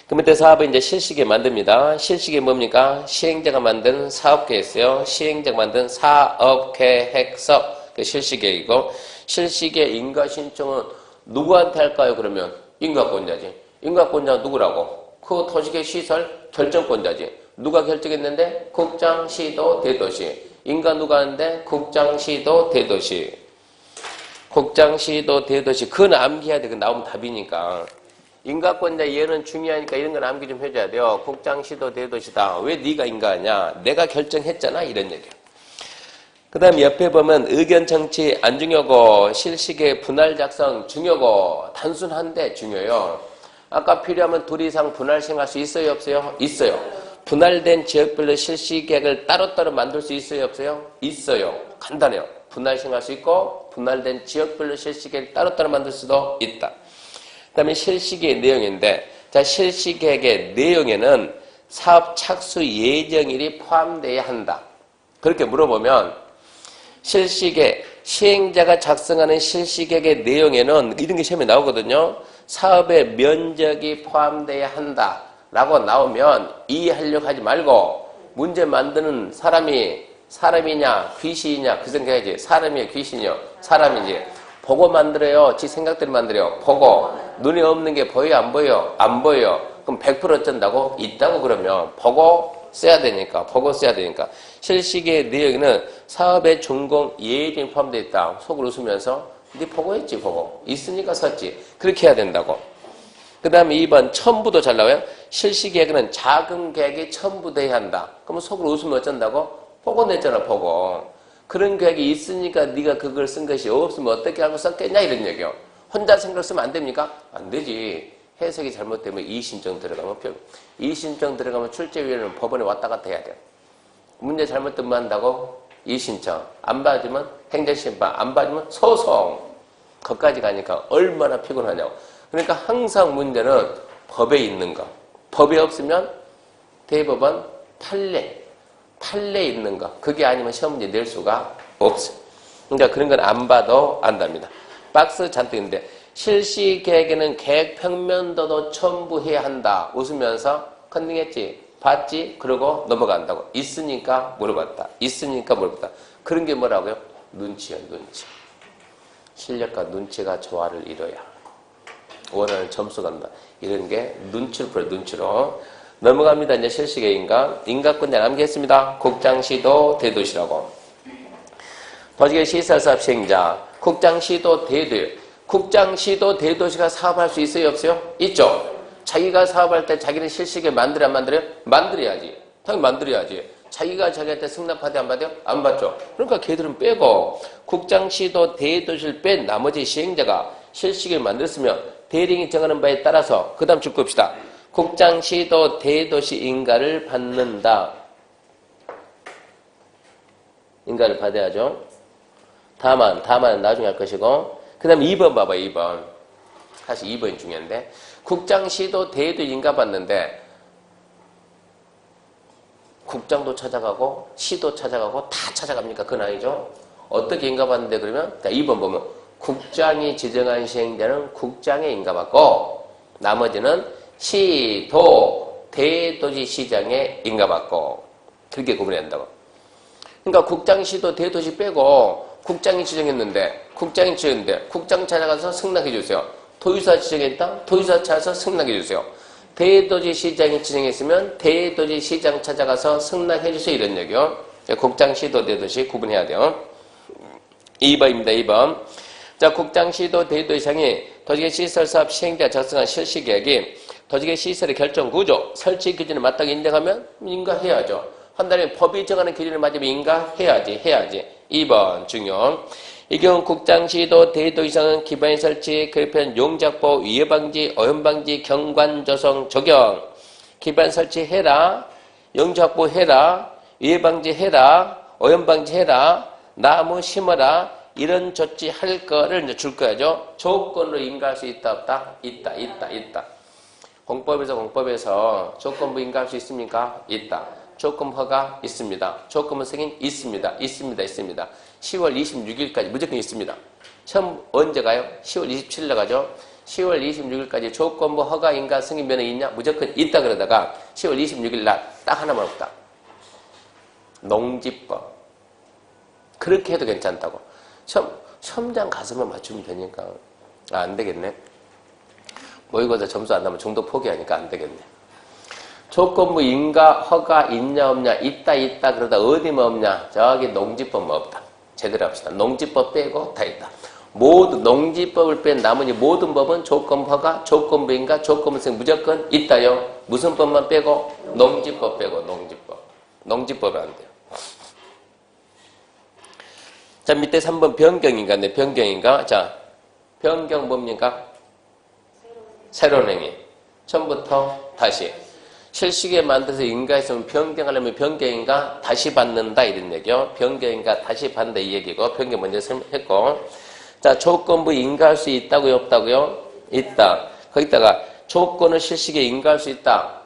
[SPEAKER 1] 그 밑에 사업을 이제 실시계 만듭니다. 실시계 뭡니까? 시행자가 만든 사업계획서요. 시행자가 만든 사업계획서. 그 실시계이고 실시계 인가 신청은 누구한테 할까요? 그러면 인가권자지. 인가권자 누구라고? 그 도시계획 시설 결정권자지. 누가 결정했는데? 국장, 시도, 대도시. 인가 누가 하는데? 국장, 시도, 대도시. 국장, 시도, 대도시. 그건 암기해야 돼. 그 나오면 답이니까. 인가권자 얘는 중요하니까 이런 건 암기 좀 해줘야 돼요. 국장, 시도, 대도시다. 왜 네가 인가하냐? 내가 결정했잖아. 이런 얘기야. 그 다음 옆에 보면 의견 청취 안 중요고 실시계 분할 작성 중요고 단순한데 중요해요. 아까 필요하면 둘 이상 분할 시행할 수 있어요? 없어요? 있어요. 분할된 지역별로 실시계획을 따로따로 만들 수 있어요? 없어요? 있어요. 간단해요. 분할 시행할 수 있고 분할된 지역별로 실시계획을 따로따로 만들 수도 있다. 그 다음에 실시계획 내용인데 자 실시계획의 내용에는 사업 착수 예정일이 포함되어야 한다. 그렇게 물어보면 실시계획, 시행자가 작성하는 실시계획의 내용에는 이런 게 시험에 나오거든요. 사업의 면적이 포함되어야 한다 라고 나오면 이해하려고 하지 말고 문제 만드는 사람이 사람이냐 귀신이냐 그 생각해야지. 사람이야 귀신이요? 사람이지. 보고 만들어요? 지 생각대로 만들어요? 보고. 눈에 없는 게 보여요? 안 보여요? 안 보여요. 그럼 100% 어쩐다고? 있다고 그러면 보고 써야 되니까. 보고 써야 되니까. 실시계의 내용에는 사업의 전공 예의이 포함되어 있다. 속을 웃으면서 네 보고 했지 보고. 있으니까 썼지. 그렇게 해야 된다고. 그 다음에 2번 첨부도 잘 나와요. 실시계획은 작은 계획이 첨부돼야 한다. 그러면 속으로 웃으면 어쩐다고? 보고 냈잖아 보고. 그런 계획이 있으니까 네가 그걸 쓴 것이 없으면 어떻게 알고 썼겠냐 이런 얘기요. 혼자 생각을 쓰면 안 됩니까? 안 되지. 해석이 잘못되면 이의신청 들어가면 이의신청 들어가면 출제위원회는 법원에 왔다 갔다 해야 돼요. 문제 잘못되면 뭐 한다고? 이의신청. 안 받으면 행정심판. 안 받으면 소송. 거기까지 가니까 얼마나 피곤하냐고. 그러니까 항상 문제는 법에 있는 거. 법에 없으면 대법원 판례에 있는 거. 그게 아니면 시험 문제 낼 수가 없어요. 그러니까 그런 건 안 봐도 안답니다. 박스 잔뜩 있는데 실시계획에는 계획 평면도도 첨부해야 한다. 웃으면서 컨닝했지. 봤지? 그러고 넘어간다고. 있으니까 물어봤다. 있으니까 물어봤다. 그런 게 뭐라고요? 눈치요. 눈치. 실력과 눈치가 조화를 이뤄야 원하는 점수가 난다. 이런 게 눈치로 풀어요. 눈치로. 넘어갑니다. 이제 실시계획인가. 인가권자 남기겠습니다. 국장시도 대도시라고. 도시계 시설사업 시행자. 국장시도 대도. 국장시도 대도시가 사업할 수 있어요? 없어요? 있죠. 자기가 사업할 때 자기는 실시계 만들어야 안 만들어요? 만들어야지. 당연히 만들어야지. 자기가 자기한테 승낙받아요? 안 받아요? 안 받죠. 그러니까 걔들은 빼고 국장시도 대도시를 뺀 나머지 시행자가 실시계를 만들었으면 대령이 정하는 바에 따라서 그 다음 줄 겁시다. 국장시도 대도시 인가를 받는다. 인가를 받아야죠. 다만 나중에 할 것이고 그 다음에 2번 봐봐요. 2번. 사실 2번이 중요한데 국장시도 대도 인가 받는데 국장도 찾아가고 시도 찾아가고 다 찾아갑니까? 그건 아니죠. 어떻게 인가 받는데 그러면 2번 보면 국장이 지정한 시행자는 국장에 인가받고 나머지는 시도 대도시시장에 인가받고 그렇게 구분해야 한다고. 그러니까 국장시도 대도시 빼고 국장이 지정했는데 국장 찾아가서 승낙해 주세요. 도의사 지정했다? 도의사 찾아서 승낙해 주세요. 대도시시장이 지정했으면 대도시시장 찾아가서 승낙해 주세요. 이런 얘기요. 국장시도 대도시 구분해야 돼요. 2번입니다. 2번. 자, 국장시도 대도시장이 도시계 시설사업 시행자 작성한 실시계획이 도시계 시설의 결정 구조, 설치 기준에 맞다고 인정하면 인가해야죠. 한다면 법이 정하는 기준에 맞으면 인가해야지. 2번 중요. 이 경우 국장시도 대도시장은 기반의 설치, 그리편 용작보, 위해방지, 오염방지, 경관조성 적용. 기반 설치해라, 용작보 해라, 위해방지 해라, 오염방지 해라, 나무 심어라. 이런 조치 할 거를 이제 줄 거야죠. 조건으로 인가할 수 있다, 없다? 있다. 공법에서 조건부 인가할 수 있습니까? 있다. 조건 허가 있습니다. 조건부 승인 있습니다. 10월 26일까지 무조건 있습니다. 처음 언제 가요? 10월 27일 나가죠. 10월 26일까지 조건부 허가 인가 승인 면허 있냐? 무조건 있다 그러다가 10월 26일 날 딱 하나만 없다. 농지법. 그렇게 해도 괜찮다고. 시험장 가서만 맞추면 되니까. 안 되겠네. 모의고사 점수 안 나면 정도 포기하니까 안 되겠네. 조건부 인가 허가 있냐 없냐 있다 그러다 어디만 없냐 저기 농지법만 없다. 제대로 합시다. 농지법 빼고 다 있다. 모두 농지법을 뺀 나머지 모든 법은 조건부 허가, 조건부 인가, 조건부 승인 무조건 있다요. 무슨 법만 빼고? 농지법 빼고 농지법은 안 돼요. 자, 밑에 3번 변경인가? 자, 변경 뭡니까? 새로운 행위. 처음부터 다시. 실시계 만들어서 인가했으면 변경하려면 변경인가? 다시 받는다. 이런 얘기요. 변경인가? 다시 받는다. 이 얘기고. 변경 먼저 설명했고. 자, 조건부 인가할 수 있다고요? 없다고요? 있다. 거기다가 조건을 실시계 인가할 수 있다.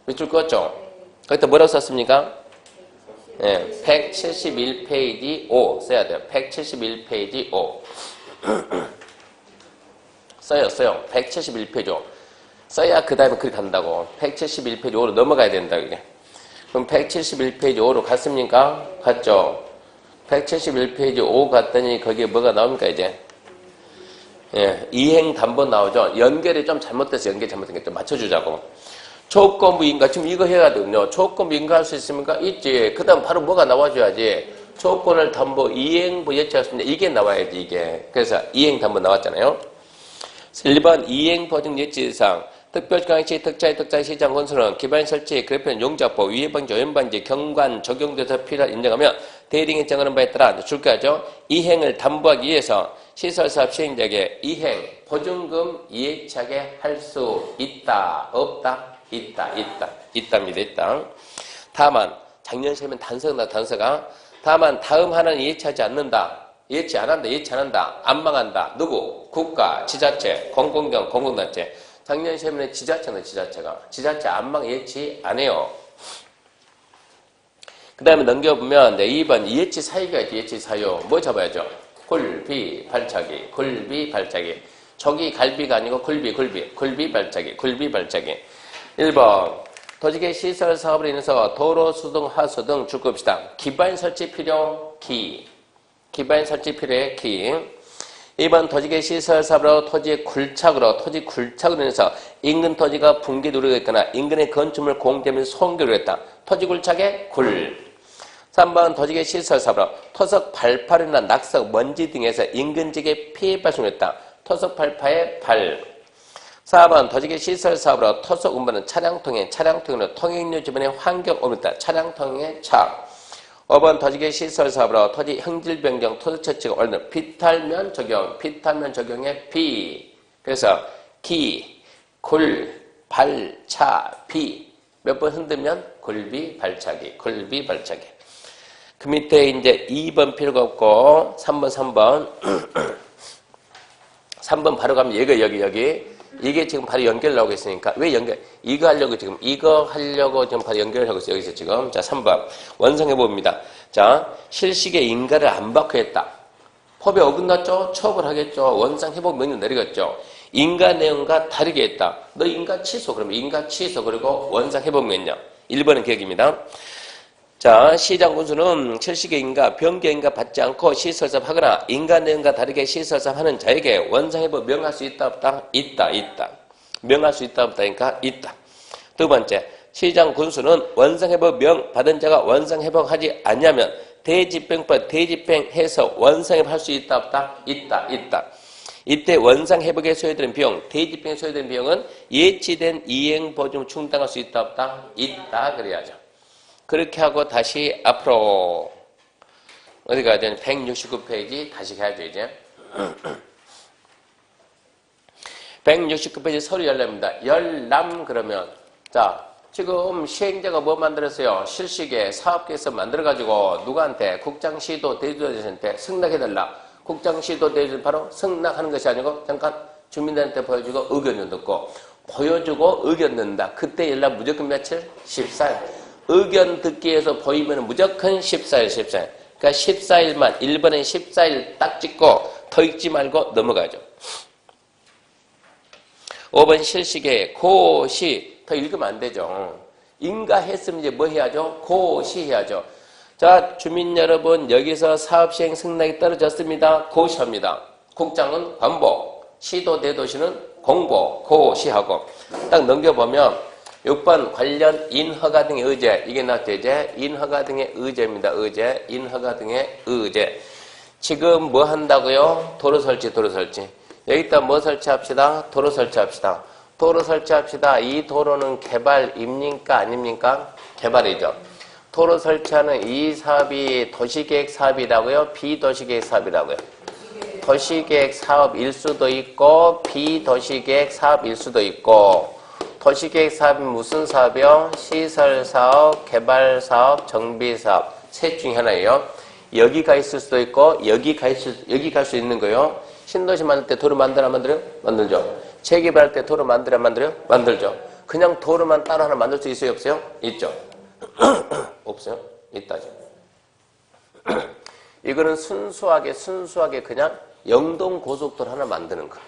[SPEAKER 1] 밑줄 그었죠? 거기다 뭐라고 썼습니까? 네, 171페이지 5 써야 돼요. 171페이지 5 써요. 171페이지 5 써야 그 다음에 그렇게 간다고. 171페이지 5로 넘어가야 된다. 이게. 그럼 171페이지 5로 갔습니까? 갔죠? 171페이지 5 갔더니 거기에 뭐가 나옵니까, 이제? 예, 이행 담보 나오죠? 연결이 좀 잘못돼서 연결 잘못된 게 좀 맞춰주자고. 조건부 인가, 지금 이거 해야 되거든요. 조건부 인가할 수 있습니까? 있지. 그 다음 바로 뭐가 나와줘야지. 조건을 담보, 이행부 예치할 수 있는데 이게 나와야지, 이게. 그래서 이행 담보 나왔잖아요. 1번 이행 보증 예치상. 특별강시 특자의 시장 건설은 기반 설치, 그래프는 용접법, 위해방지, 오염방지, 경관, 적용돼서 필요한 인정하면 대리인이 정하는 바에 따라 줄까죠? 이행을 담보하기 위해서 시설사업 시행자에게 이행, 보증금 이해차게 할 수 있다, 없다? 있답니다, 있다. 다만, 작년 시험은 단서가 단서가. 다만, 다음 하나는 이해차하지 않는다. 예치 안 한다, 예치 안 한다. 안 망한다. 누구? 국가, 지자체, 공공경, 공공단체. 작년 시험에 지자체는 지자체가. 지자체 안 망, 예치 안 해요. 그 다음에 넘겨보면, 네, 2번 이해치 사유가 있지, 이해치 사유. 뭐 잡아야죠? 굴비, 발차기, 굴비, 발차기. 저기 갈비가 아니고 굴비, 발차기, 굴비, 발차기. 1번 도지개 시설 사업으로 인해서 도로, 수등, 하수 등 주급시당 기반 설치 필요 기. 기반 설치 필요의 기. 2번 도지개 시설 사업으로 토지 굴착으로 인해서 인근 토지가 붕괴 누리고 있거나 인근의 건축물 공개물 손괴로 했다. 토지 굴착의 굴. 3번 도지개 시설 사업으로 토석 발파류나 낙석, 먼지 등에서 인근 지역에 피해 발생했다. 토석 발파의 발. 4번 도지개 시설 사업으로 토속 운반은 차량통행으로 통행료 주변의 환경 오염다. 차량통행의 차. 5번 도지개 시설 사업으로 토지 형질 변경, 토지 처치가 어려운 비탈면 적용의 비. 그래서 기, 굴, 발, 차, 비. 몇 번 흔들면 굴비, 발차기. 그 밑에 이제 2번 필요가 없고 3번 3번 바로 가면 여기 이게 지금 바로 연결 나오고 있으니까 왜 연결? 이거 하려고 지금 바로 연결을 하고 있어요. 여기서 지금. 자, 3번 원성해 봅니다. 자, 실식의 인가를 안 받고 했다. 법에 어긋났죠? 처벌하겠죠. 원상 회복 명령 내리겠죠. 인가 내용과 다르게 했다. 너 인가 취소. 그러면 인가 취소 그리고 원상 회복 명령. 1번은 기억입니다. 자, 시장 군수는 실식의 인가, 변경 인가 받지 않고 시설사업 하거나 인가 내용과 다르게 시설사업 하는 자에게 원상회복 명할 수 있다 없다? 있다. 명할 수 있다 없다니까 있다. 두 번째, 시장 군수는 원상회복 명 받은 자가 원상회복하지 않냐면 대집행법 대집행해서 원상회복 할 수 있다 없다? 있다. 이때 원상회복에 소요되는 비용, 대집행에 소요되는 비용은 예치된 이행보증 충당할 수 있다 없다? 있다 그래야죠. 그렇게 하고 다시 앞으로 어디 가야 되냐? 169페이지 다시 가야죠 이제. 169페이지 서류 열람입니다. 열람 그러면 자 지금 시행자가 뭐 만들었어요? 실시계 사업계에서 만들어가지고 누구한테? 국장시도 대주자한테 승낙해달라. 국장시도 대주자 바로 승낙하는 것이 아니고 잠깐 주민들한테 보여주고 의견 좀 듣고 보여주고 의견 듣는다. 그때 열람 무조건 며칠? 14일. 의견 듣기에서 보이면 무조건 14일. 그러니까 14일만, 1번에 14일 딱 찍고 더 읽지 말고 넘어가죠. 5번 실시계 고시 더 읽으면 안 되죠. 인가했으면 이제 뭐 해야죠? 고시해야죠. 자, 주민 여러분 여기서 사업시행 승낙이 떨어졌습니다. 고시합니다. 국장은 반복, 시도 대도시는 공고, 고시하고 딱 넘겨보면 6번 관련 인허가 등의 의제 이게 나왔죠 이제 인허가 등의 의제입니다. 인허가 등의 의제. 지금 뭐 한다고요? 도로 설치. 여기다 뭐 설치합시다? 도로 설치합시다. 이 도로는 개발입니까 아닙니까? 개발이죠. 도로 설치하는 이 사업이 도시계획 사업이라고요? 비도시계획 사업이라고요? 도시계획 사업일 수도 있고 비도시계획 사업일 수도 있고. 도시계획 사업이 무슨 사업이요? 시설사업, 개발사업, 정비사업 셋 중에 하나예요. 여기 가 있을 수도 있고 여기 갈 수 있는 거요. 신도시 만들 때 도로 만들어요? 만들죠. 재개발할 때 도로 만들어요? 만들죠. 그냥 도로만 따로 하나 만들 수 있어요? 없어요? 있죠. 없어요? 있다죠. 이거는 순수하게 그냥 영동고속도로 하나 만드는 거.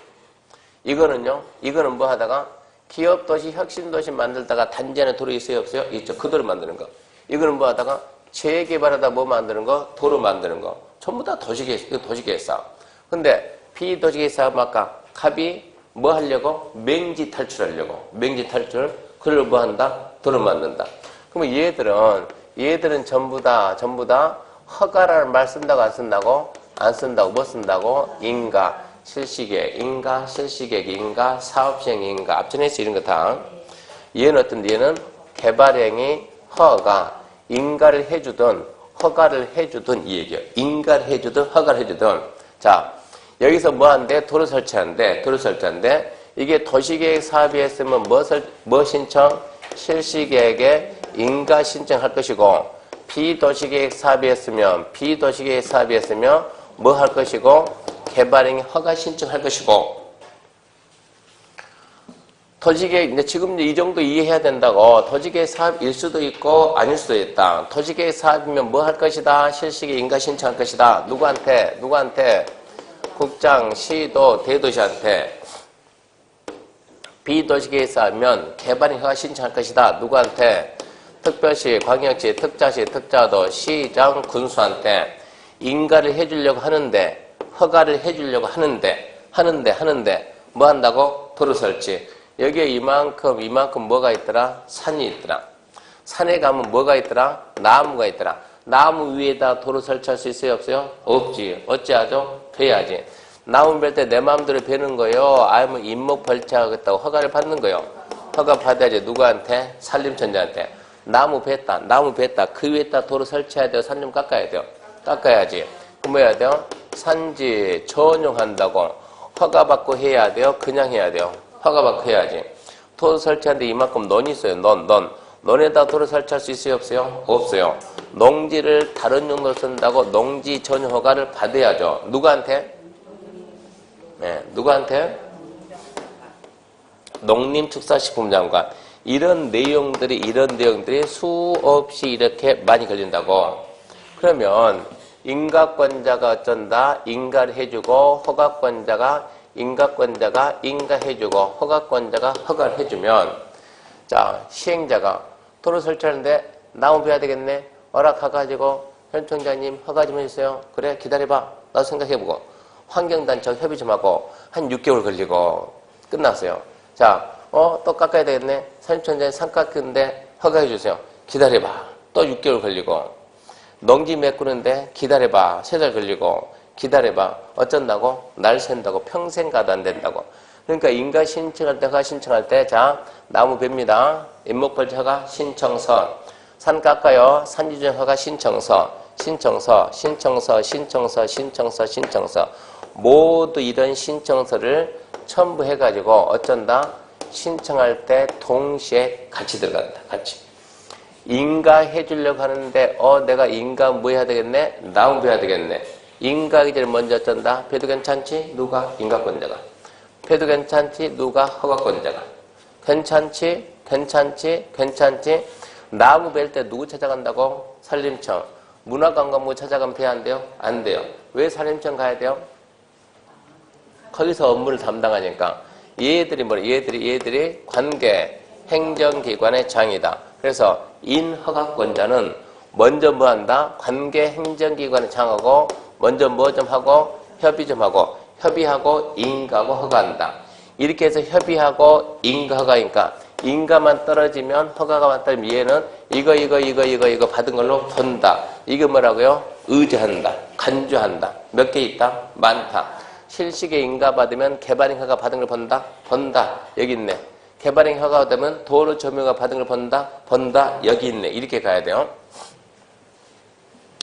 [SPEAKER 1] 이거는 뭐 하다가 기업도시, 혁신도시 만들다가 단지 안에 도로 있어요? 없어요? 있죠. 그 도로 만드는 거. 이거는 뭐 하다가 재개발하다 뭐 만드는 거? 도로 만드는 거. 전부 다 도시계획사. 근데 비도시계획사 아까 갑이 뭐 하려고? 맹지 탈출하려고. 맹지 탈출. 그걸 뭐 한다? 도로 만든다. 그러면 얘들은 전부 다 허가라는 말 쓴다고 안 쓴다고? 안 쓴다고. 뭐 쓴다고? 인가, 실시계획, 인가, 실시계획, 인가, 사업시행, 인가. 앞전에서 이런 거 다. 얘는 어떤데? 얘는 개발행위, 허가, 인가를 해주든 허가를 해주든 이 얘기예요. 인가를 해주든 허가를 해주든. 자, 여기서 뭐 한대? 도로 설치한대. 이게 도시계획 사업이 했으면 뭐 신청? 실시계획에 인가 신청할 것이고, 비도시계획 사업이 했으면 뭐 할 것이고, 개발행위 허가 신청할 것이고, 도시계획, 이제 지금 이 정도 이해해야 된다고. 도시계획 사업일 수도 있고, 아닐 수도 있다. 도시계획 사업이면 뭐 할 것이다? 실시계획 인가 신청할 것이다. 누구한테? 국장, 시도, 대도시한테. 비도시계획 사업이면 개발행위 허가 신청할 것이다. 누구한테? 특별시, 광역시, 특자시, 특자도, 시장, 군수한테 인가를 해주려고 하는데, 허가를 해주려고 하는데, 뭐 한다고? 도로 설치. 여기에 이만큼 뭐가 있더라? 산이 있더라. 산에 가면 뭐가 있더라? 나무가 있더라. 나무 위에다 도로 설치할 수 있어요? 없어요? 없지. 어찌하죠? 베야지. 나무 벨 때 내 마음대로 베는 거요? 아니면 임목 벌채하겠다고 허가를 받는 거요? 허가 받아야지. 누구한테? 산림청장한테. 나무 뱄다. 그 위에다 도로 설치해야 돼요? 산 좀 깎아야 돼요? 깎아야지. 그럼 뭐 해야 돼요? 산지 전용한다고 허가 받고 해야 돼요? 그냥 해야 돼요? 허가 받고 해야지. 도로 설치하는데 이만큼 논이 있어요. 논에다 도로 설치할 수 있어요? 없어요? 없어요. 농지를 다른 용도로 쓴다고 농지 전용 허가를 받아야죠. 누구한테? 네, 누구한테? 농림축산식품장관. 이런 내용들이 수없이 이렇게 많이 걸린다고. 그러면 인가권자가 어쩐다? 인가를 해주고 인가해주고 허가권자가 허가를 해주면, 자, 시행자가 도로 설치하는데 나무 베야 되겠네. 허락해가지고 현 총장님 허가 좀 해주세요. 그래, 기다려봐. 나도 생각해보고. 환경단체와 협의 좀 하고 한 6개월 걸리고 끝났어요. 자, 또 깎아야 되겠네. 산림청장님 산 깎는데 허가해주세요. 기다려봐. 또 6개월 걸리고. 농지 메꾸는데 기다려봐. 3달 걸리고. 기다려봐. 어쩐다고? 날 샌다고. 평생 가도 안 된다고. 그러니까 인가 신청할 때, 허가 신청할 때, 자, 나무 뱀니다. 임목벌지 허가 신청서. 산 깎아요. 산지정 허가 신청서. 모두 이런 신청서를 첨부해가지고 어쩐다? 신청할 때 동시에 같이 들어간다. 같이. 인가해 주려고 하는데, 내가 인가 뭐 해야 되겠네? 나무 해야 되겠네. 인가하기 전에 먼저 어쩐다? 배도 괜찮지? 누가? 인가권자가. 배도 괜찮지? 누가? 허가권자가. 괜찮지? 나무 벨 때 누구 찾아간다고? 산림청. 문화관광부 찾아가면 돼요? 안 돼요? 안 돼요. 왜 산림청 가야 돼요? 거기서 업무를 담당하니까. 얘들이 관계 행정기관의 장이다. 그래서 인허가권자는 먼저 뭐 한다? 관계 행정기관의 장하고 먼저 뭐 좀 하고 협의 좀 하고 협의하고 인가하고 허가한다. 이렇게 해서 협의하고 인가 허가니까 인가만 떨어지면 허가가만 떨어지면 얘는 이거 받은 걸로 본다. 이게 뭐라고요? 의지한다. 간주한다. 몇 개 있다? 많다. 실시계 인가 받으면 개발행 허가 받은 걸 본다? 본다. 여기 있네. 개발행 허가 받으면 도로 점유가 받은 걸 본다? 본다. 여기 있네. 이렇게 가야 돼요.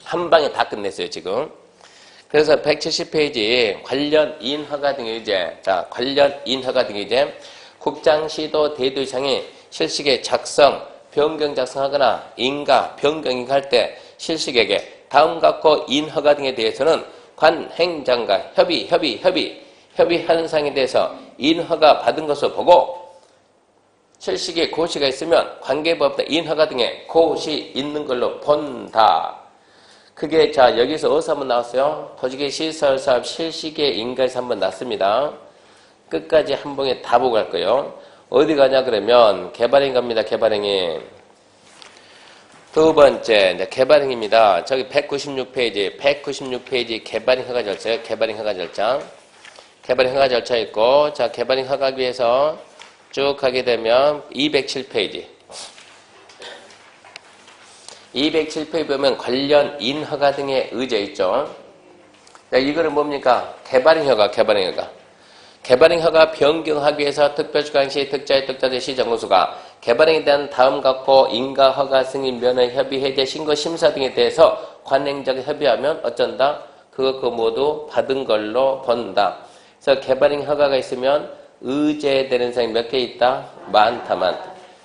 [SPEAKER 1] 한 방에 다 끝냈어요, 지금. 그래서 170페이지 관련 인허가 등의 의제. 자, 관련 인허가 등의 의제. 국장시도 대도시장이 실시계 작성, 변경 작성하거나 인가, 변경을 할 때 실시계에게 다음 갖고 인허가 등에 대해서는 관 행장과 협의하는 사항에 대해서 인허가 받은 것을 보고 실시계 고시가 있으면 관계법과 인허가 등에 고시 있는 걸로 본다. 그게 자 여기서 어디서 한번 나왔어요? 도시계 시설사업 실시계 인가에서 한번 났습니다. 끝까지 한 번에 다 보고 갈 거예요. 어디 가냐 그러면 개발행 갑니다. 개발행이 두 번째, 이제 개발행입니다. 저기 196페이지 개발행 허가 절차예요. 개발행 허가 절차. 개발행 허가 절차 있고, 자, 개발행 허가하기 위해서 쭉 가게 되면 207페이지. 207페이지 보면 관련 인허가 등의 의제 있죠. 자, 이거는 뭡니까? 개발행 허가, 개발행 허가. 개발행 허가 변경하기 위해서 특별주관시 특자의 특자대 시정무수가 개발행에 대한 다음 같고 인가 허가 승인 면허 협의 해제 신고 심사 등에 대해서 관행적 협의하면 어쩐다? 그거 모두 받은 걸로 본다. 그래서 개발행 허가가 있으면 의제되는 사항이 몇 개 있다? 많다.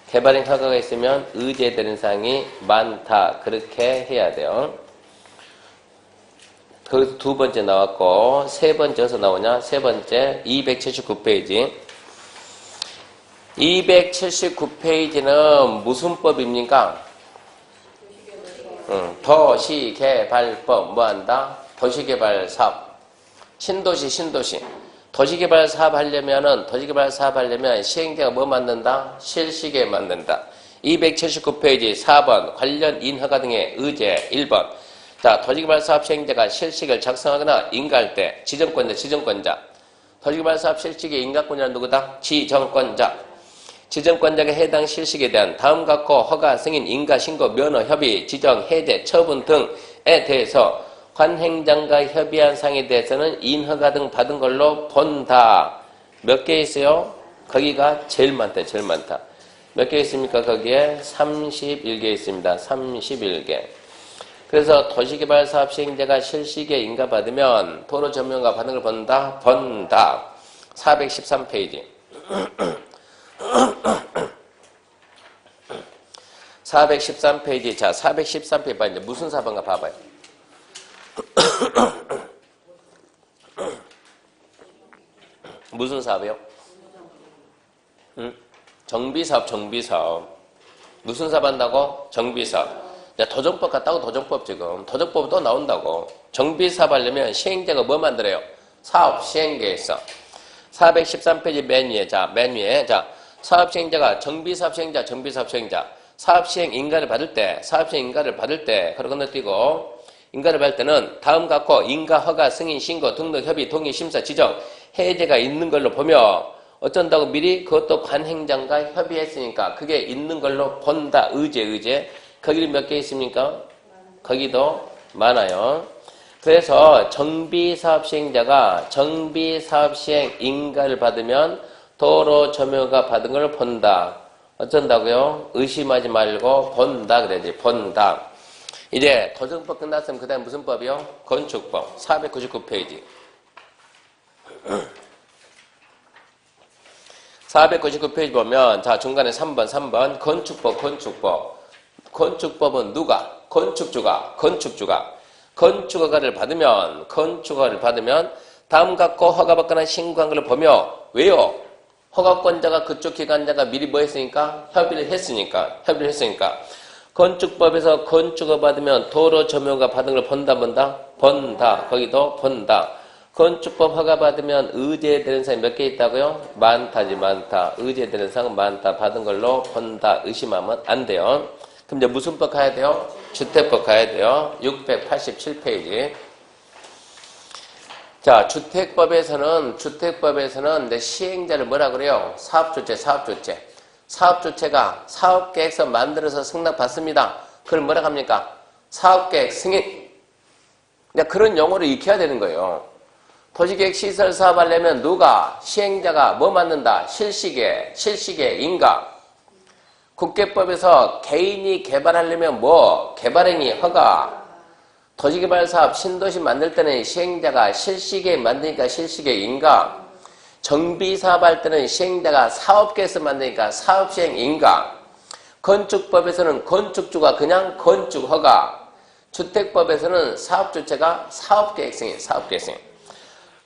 [SPEAKER 1] 개발행 허가가 있으면 의제되는 사항이 많다. 그렇게 해야 돼요. 그 두 번째 나왔고, 세 번째 어디서 나오냐? 세 번째 279페이지. 279페이지는 무슨 법입니까? 도시개발법. 뭐 한다? 도시개발 사업. 신도시. 도시개발 사업 하려면 시행자가 뭐 만든다? 실시계 만든다. 279페이지 4번 관련 인허가 등의 의제 1번. 자, 도시개발 사업 시행자가 실시계를 작성하거나 인가할 때 지정권자. 도시개발 사업 실시계 인가권자는 누구다? 지정권자. 지정권자가 해당 실시계에 대한 다음 같고 허가, 승인, 인가, 신고, 면허, 협의, 지정, 해제, 처분 등에 대해서 관행장과 협의한 사항에 대해서는 인허가 등 받은 걸로 본다. 몇 개 있어요? 거기가 제일 많다. 몇 개 있습니까? 거기에 31개 있습니다. 31개. 그래서 도시개발 사업 시행자가 실시계 인가받으면 도로 전문가 받은 걸 본다. 413페이지. 413페이지. 자, 413페이지 봐. 이제 무슨 사업인가 봐봐요. 무슨 사업이요? 정비사업. 무슨 사업 한다고? 정비사업. 도정법 같다고 도정법 지금. 도정법 또 나온다고. 정비사업 하려면 시행자가 뭐 만들어요? 사업 시행계에 있어. 413페이지 맨 위에. 자, 사업 시행자가 정비사업 시행자. 사업 시행 인가를 받을 때, 그리고 건너뛰고, 인가를 받을 때는 다음 갖고 인가, 허가, 승인, 신고, 등록, 협의, 동의, 심사, 지정, 해제가 있는 걸로 보며 어쩐다고 미리 그것도 관행장과 협의했으니까 그게 있는 걸로 본다. 의제. 거기는 몇 개 있습니까? 거기도 많아요. 그래서 정비사업 시행자가 정비사업 시행 인가를 받으면 도로 점유가 받은 걸 본다. 어쩐다고요? 의심하지 말고 본다 그래야지. 본다. 이제 도정법 끝났으면 그 다음 무슨 법이요? 건축법. 499페이지. 499페이지 보면 자 중간에 3번 건축법은 누가? 건축주가 건축허가를 받으면 다음 갖고 허가받거나 신고한 걸 보며 왜요? 허가권자가 그쪽 기관자가 미리 뭐 했으니까? 협의를 했으니까 건축법에서 건축허가 받으면 도로 점유가 받은 걸 본다. 거기도 본다. 건축법 허가 받으면 의제되는 사항이 몇 개 있다고요? 많다. 의제되는 사항 많다. 받은 걸로 본다. 의심하면 안 돼요. 그럼 이제 무슨 법 가야 돼요? 주택법 가야 돼요. 687페이지. 자, 주택법에서는 내 시행자를 뭐라 그래요? 사업주체. 사업주체가 사업계획서 만들어서 승낙받습니다. 그걸 뭐라 합니까? 사업계획 승인. 그런 용어를 익혀야 되는 거예요. 도시계획 시설 사업 하려면 누가? 시행자가 뭐 만든다? 실시계, 인가. 국계법에서 개인이 개발하려면 뭐? 개발행위 허가. 도시개발 사업 신도시 만들 때는 시행자가 실시계 만드니까 실시계 인가. 정비사업 할 때는 시행자가 사업계에서 만드니까 사업시행 인가. 건축법에서는 건축주가 그냥 건축허가. 주택법에서는 사업주체가 사업계획 승인.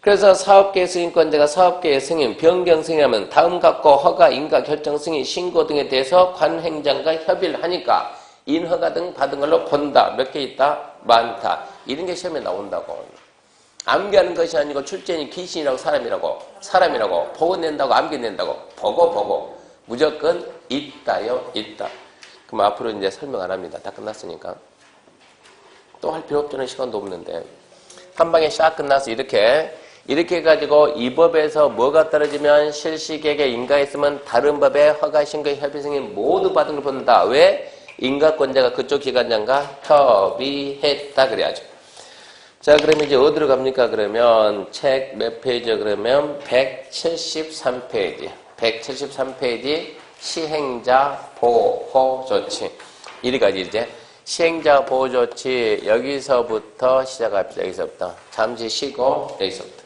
[SPEAKER 1] 그래서 사업계획 승인권자가 사업계획 승인, 변경 승인하면 다음 갖고 허가, 인가, 결정 승인, 신고 등에 대해서 관행장과 협의를 하니까 인허가 등 받은 걸로 본다. 몇 개 있다? 많다. 이런 게 시험에 나온다고. 암기하는 것이 아니고 출제인이 귀신이라고 사람이라고 보고 낸다고 암기 낸다고 보고 무조건 있다요. 있다. 그럼 앞으로 이제 설명 안 합니다. 다 끝났으니까. 또 할 필요 없잖아요. 시간도 없는데. 한 방에 샥 끝나서 이렇게 해가지고 이 법에서 뭐가 떨어지면 실시계획에 인가했으면 다른 법에 허가, 신고, 협의 승인 모두 받은 걸 본다. 왜? 인가권자가 그쪽 기관장과 협의했다 그래야죠. 자, 그러면 이제 어디로 갑니까? 그러면 책 몇 페이지요? 그러면 173페이지. 173페이지 시행자 보호 조치. 이리까지 이제 시행자 보호 조치 여기서부터 시작합니다. 여기서부터. 잠시 쉬고 여기서부터.